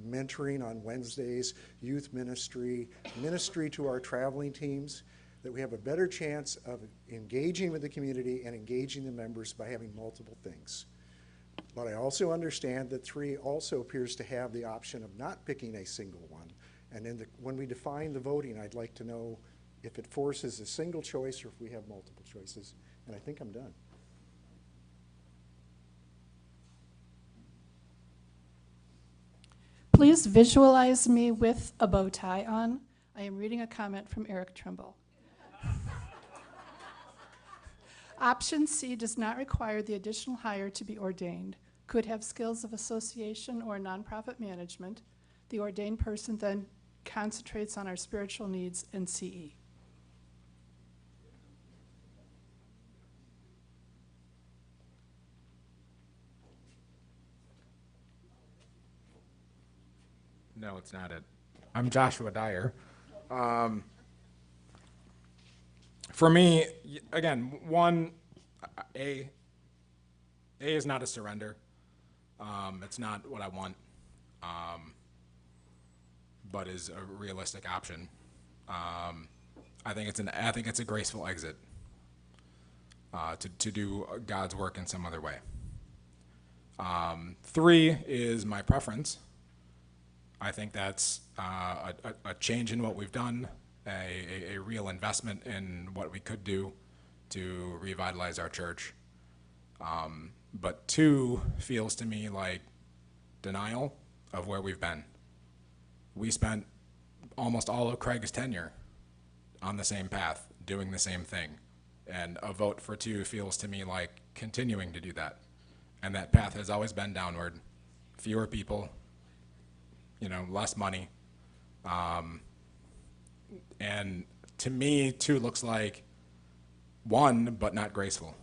mentoring on Wednesdays, youth ministry, ministry to our traveling teams, that we have a better chance of engaging with the community and engaging the members by having multiple things. But I also understand that 3 also appears to have the option of not picking a single one. And when we define the voting, I'd like to know if it forces a single choice or if we have multiple choices. And I think I'm done. Please visualize me with a bow tie on. I am reading a comment from Eric Trimble. Option C does not require the additional hire to be ordained. Could have skills of association or nonprofit management. The ordained person then concentrates on our spiritual needs and CE. No, it's not it. I'm Joshua Dyer. For me, again, A is not a surrender. It's not what I want, but is a realistic option. I think it's a graceful exit to do God's work in some other way. 3 is my preference. I think that's a change in what we've done, a real investment in what we could do to revitalize our church. But 2 feels to me like denial of where we've been. We spent almost all of Craig's tenure on the same path, doing the same thing. And a vote for 2 feels to me like continuing to do that. And that path has always been downward. Fewer people, less money. And to me, 2 looks like 1, but not graceful,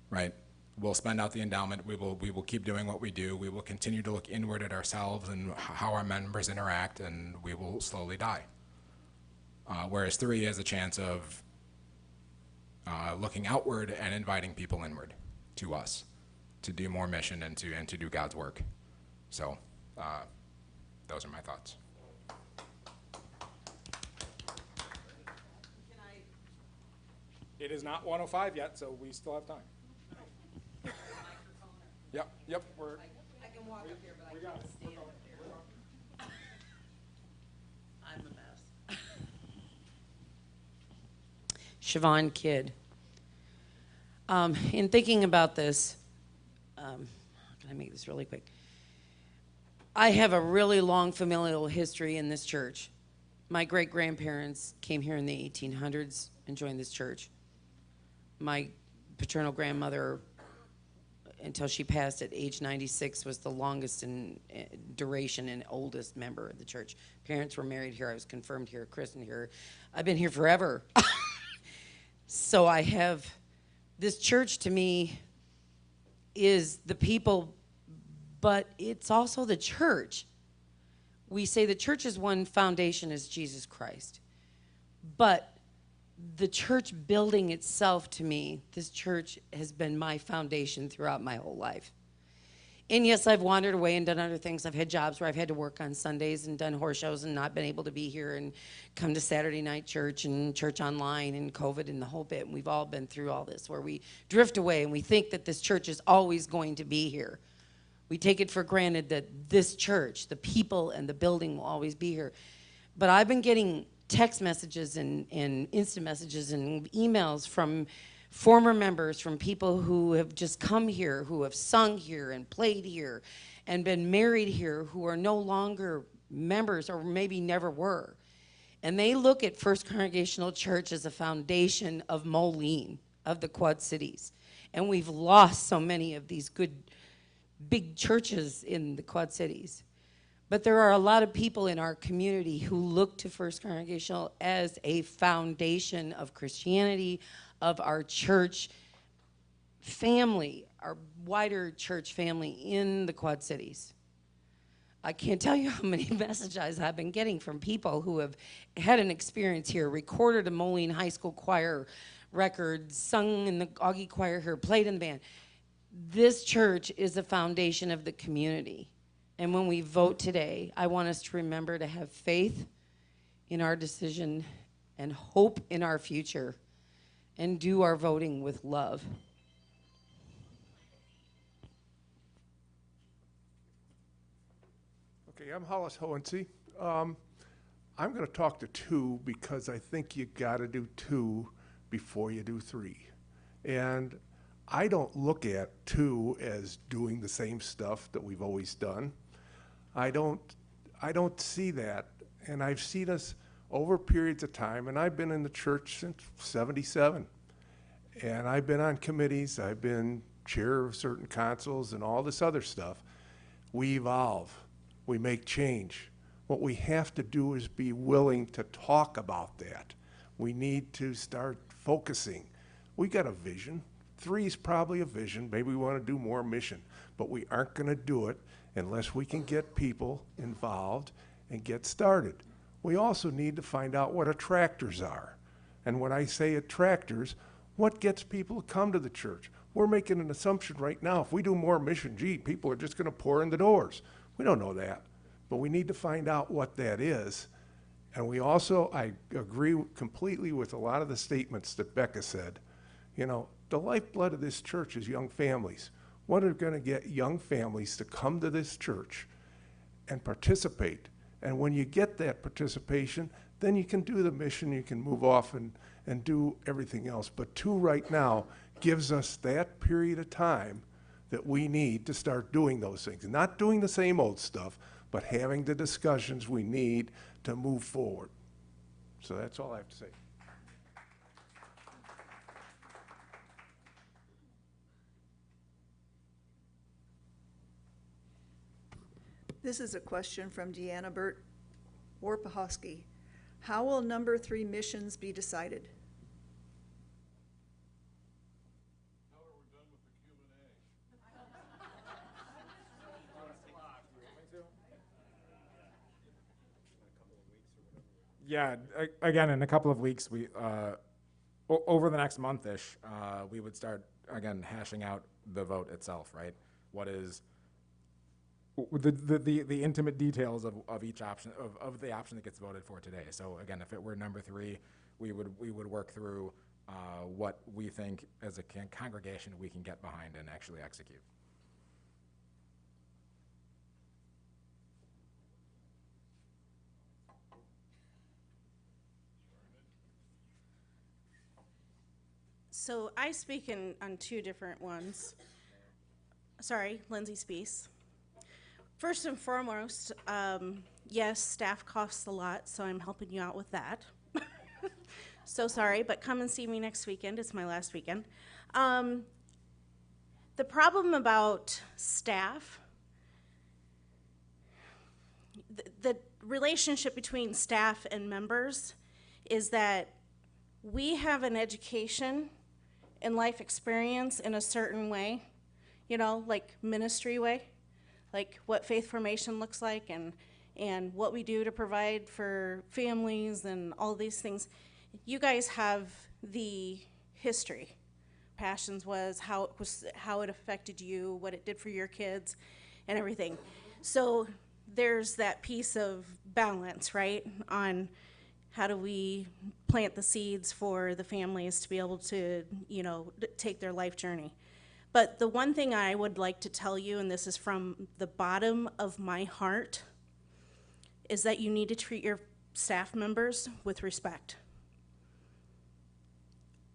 right? We'll spend out the endowment. We will keep doing what we do. We will continue to look inward at ourselves and how our members interact, and we will slowly die. Whereas 3 has a chance of looking outward and inviting people inward to us to do more mission and to do God's work. So those are my thoughts. It is not 1:05 yet, so we still have time. Yep. I can walk up here, but I can't stand up there. I'm a mess. Siobhan Kidd. In thinking about this, can I make this really quick? I have a really long familial history in this church. My great-grandparents came here in the 1800s and joined this church. My paternal grandmother, until she passed at age 96, was the longest in duration and oldest member of the church. Parents were married here. I was confirmed here, christened here. I've been here forever. So I have, this church to me is the people, but it's also the church. We say the church's one foundation is Jesus Christ. But the church building itself, to me, this church has been my foundation throughout my whole life. And yes, I've wandered away and done other things. I've had jobs where I've had to work on Sundays and done horse shows and not been able to be here and come to Saturday night church and church online and COVID and the whole bit. And we've all been through all this where we drift away and we think that this church is always going to be here. We take it for granted that this church, the people and the building will always be here. But I've been getting text messages and instant messages and emails from former members, from people who have just come here, who have sung here and played here and been married here, who are no longer members or maybe never were. And they look at First Congregational Church as a foundation of Moline, of the Quad Cities. And we've lost so many of these good, big churches in the Quad Cities. But there are a lot of people in our community who look to First Congregational as a foundation of Christianity, of our church, family, our wider church family in the Quad Cities. I can't tell you how many messages I've been getting from people who have had an experience here, recorded a Moline High School choir record, sung in the Augie choir here, played in the band. This church is the foundation of the community. And when we vote today, I want us to remember to have faith in our decision and hope in our future and do our voting with love. Okay, I'm Hollis Hohensee. I'm going to talk to 2 because I think you got to do 2 before you do 3. And I don't look at 2 as doing the same stuff that we've always done. I don't see that, and I've seen us over periods of time, and I've been in the church since '77, and I've been on committees, I've been chair of certain councils and all this other stuff. We evolve, we make change. What we have to do is be willing to talk about that. We need to start focusing. We got a vision. 3 is probably a vision. Maybe we want to do more mission, but we aren't going to do it unless we can get people involved and get started. We also need to find out what attractors are. And when I say attractors, what gets people to come to the church? We're making an assumption right now. If we do more mission, gee, people are just going to pour in the doors. We don't know that, but we need to find out what that is. And we also, I agree completely with a lot of the statements that Becca said. You know, the lifeblood of this church is young families. What are going to get young families to come to this church and participate? And when you get that participation, then you can do the mission, you can move off and do everything else. But 2 right now gives us that period of time that we need to start doing those things. Not doing the same old stuff, but having the discussions we need to move forward. So that's all I have to say. This is a question from Deanna Burt Warpahosky. How will number 3 missions be decided? Yeah, again, in a couple of weeks, we over the next month-ish, we would start, again, hashing out the vote itself, right? What is the intimate details of each option, of the option that gets voted for today. So again, if it were number 3, we would work through what we think as a congregation we can get behind and actually execute. So I speak on 2 different ones. Sorry, Lindsay Spees. First and foremost, yes, staff costs a lot, so I'm helping you out with that. So sorry, but come and see me next weekend. It's my last weekend. The problem about staff, the relationship between staff and members is that we have an education and life experience in a certain way, you know, like ministry way, like what faith formation looks like and what we do to provide for families and all these things. You guys have the history. Passions was how it affected you, what it did for your kids and everything. So there's that piece of balance, right, on how do we plant the seeds for the families to be able to, you know, take their life journey. But the one thing I would like to tell you, and this is from the bottom of my heart, is that you need to treat your staff members with respect.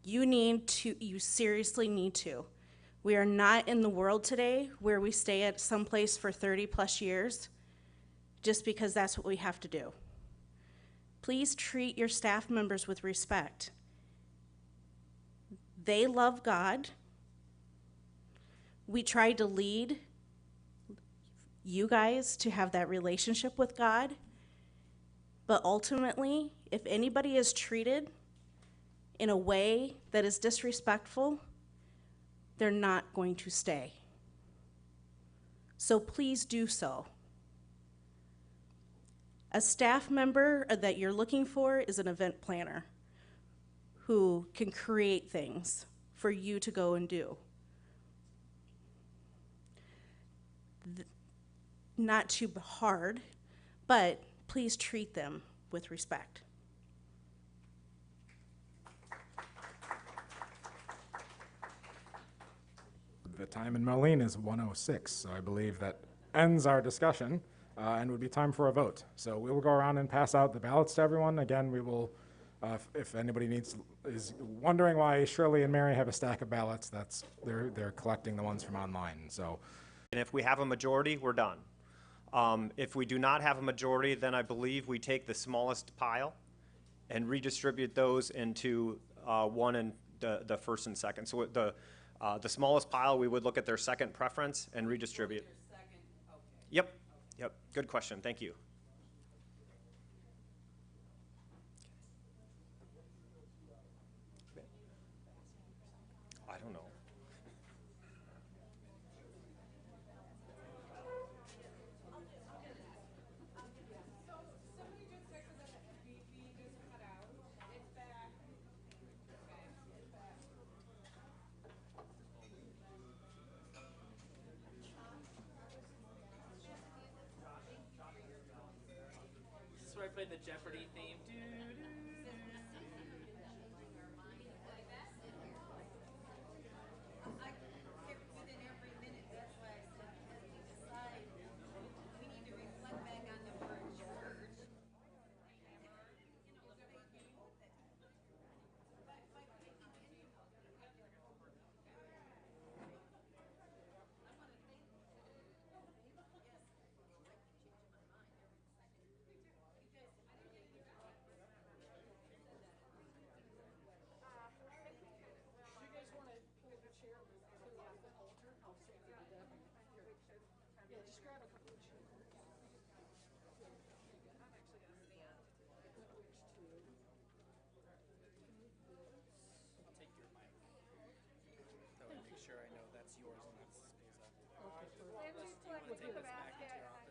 You seriously need to. We are not in the world today where we stay at some place for 30 plus years just because that's what we have to do. Please treat your staff members with respect. They love God. We try to lead you guys to have that relationship with God. But ultimately, if anybody is treated in a way that is disrespectful, they're not going to stay. So please do so. A staff member that you're looking for is an event planner who can create things for you to go and do. Not too hard, but please treat them with respect. The time in Moline is 1:06, so I believe that ends our discussion, and would be time for a vote. So we will go around and pass out the ballots to everyone. Again, we will, if anybody is wondering why Shirley and Mary have a stack of ballots, they're collecting the ones from online. So, and if we have a majority, we're done. If we do not have a majority, then I believe we take the smallest pile and redistribute those into one and the first and second. So the smallest pile, we would look at their second preference and redistribute. Yep, yep, good question, thank you. I don't know. This is where I played the Jeopardy theme. Sure, I know that's yours and that stays up. Okay, do you want to take this back into your office?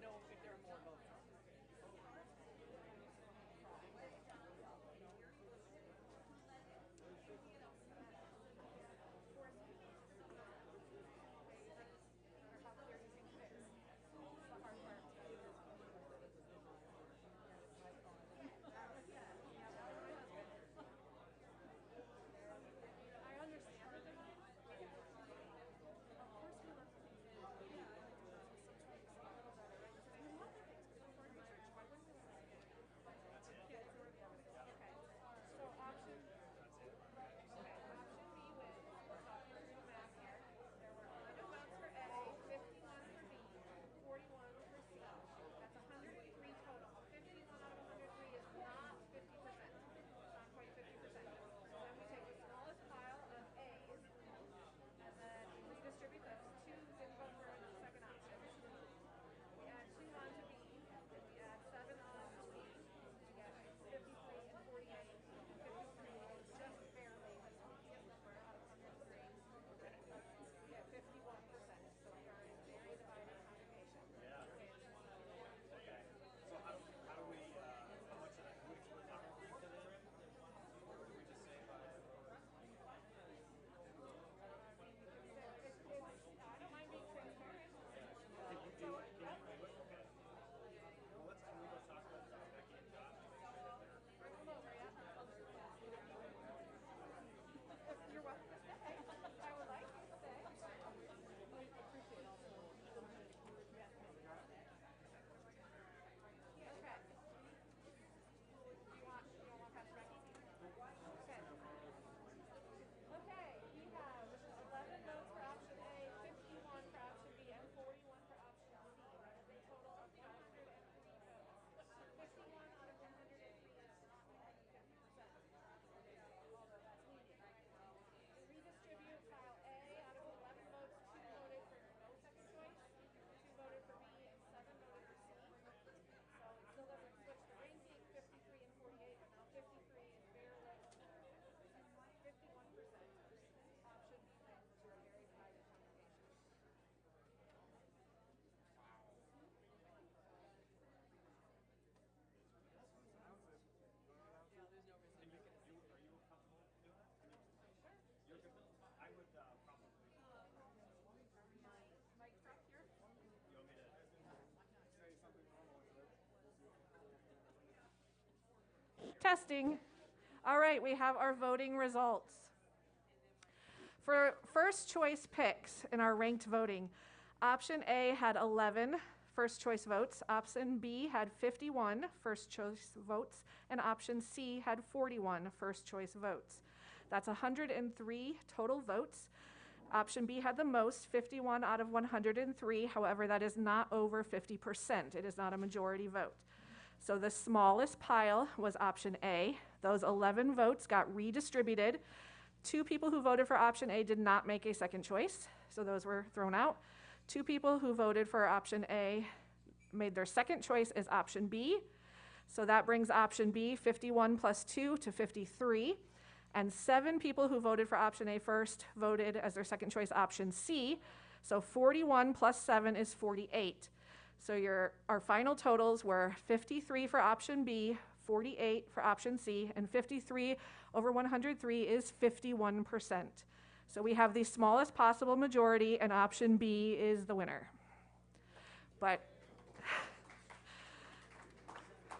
know if there are more votes. Testing. All right, we have our voting results. For first choice picks in our ranked voting, option A had 11 first choice votes, option B had 51 first choice votes, and option C had 41 first choice votes. That's 103 total votes. Option B had the most, 51 out of 103. However, that is not over 50%. It is not a majority vote. So the smallest pile was option A. Those 11 votes got redistributed. 2 people who voted for option A did not make a second choice, so those were thrown out. 2 people who voted for option A made their second choice as option B. So that brings option B, 51 plus 2, to 53. And 7 people who voted for option A first voted as their second choice option C. So 41 plus 7 is 48. So our final totals were 53 for option B, 48 for option C, and 53 over 103 is 51%. So we have the smallest possible majority, and option B is the winner. But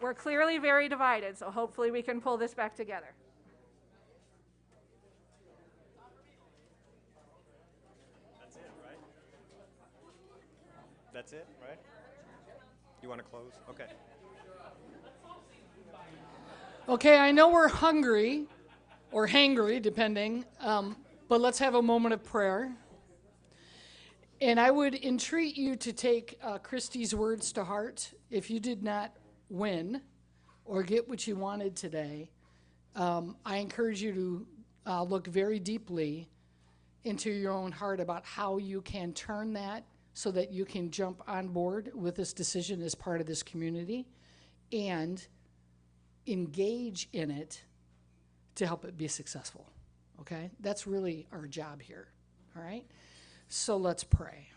we're clearly very divided, so hopefully we can pull this back together. That's it, right? That's it, right? You want to close? Okay. Okay, I know we're hungry or hangry, depending, but let's have a moment of prayer. And I would entreat you to take Christy's words to heart. If you did not win or get what you wanted today, I encourage you to look very deeply into your own heart about how you can turn that so that you can jump on board with this decision as part of this community and engage in it to help it be successful, okay? That's really our job here, all right? So let's pray.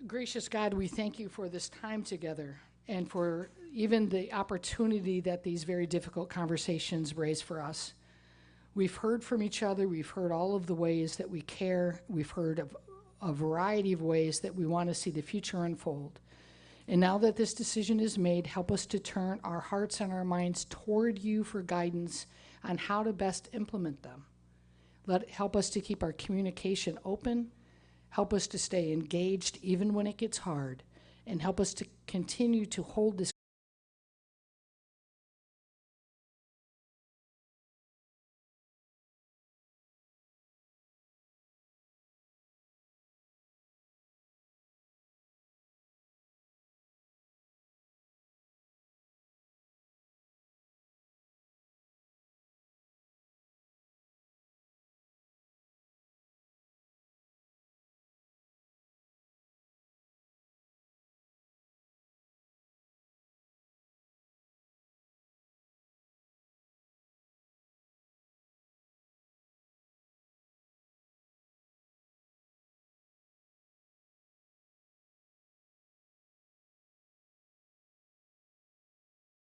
Gracious God, we thank you for this time together and for even the opportunity that these very difficult conversations raise for us. We've heard from each other. We've heard all of the ways that we care. We've heard of a variety of ways that we want to see the future unfold. And now that this decision is made, help us to turn our hearts and our minds toward you for guidance on how to best implement them. Help us to keep our communication open. Help us to stay engaged even when it gets hard. And help us to continue to hold this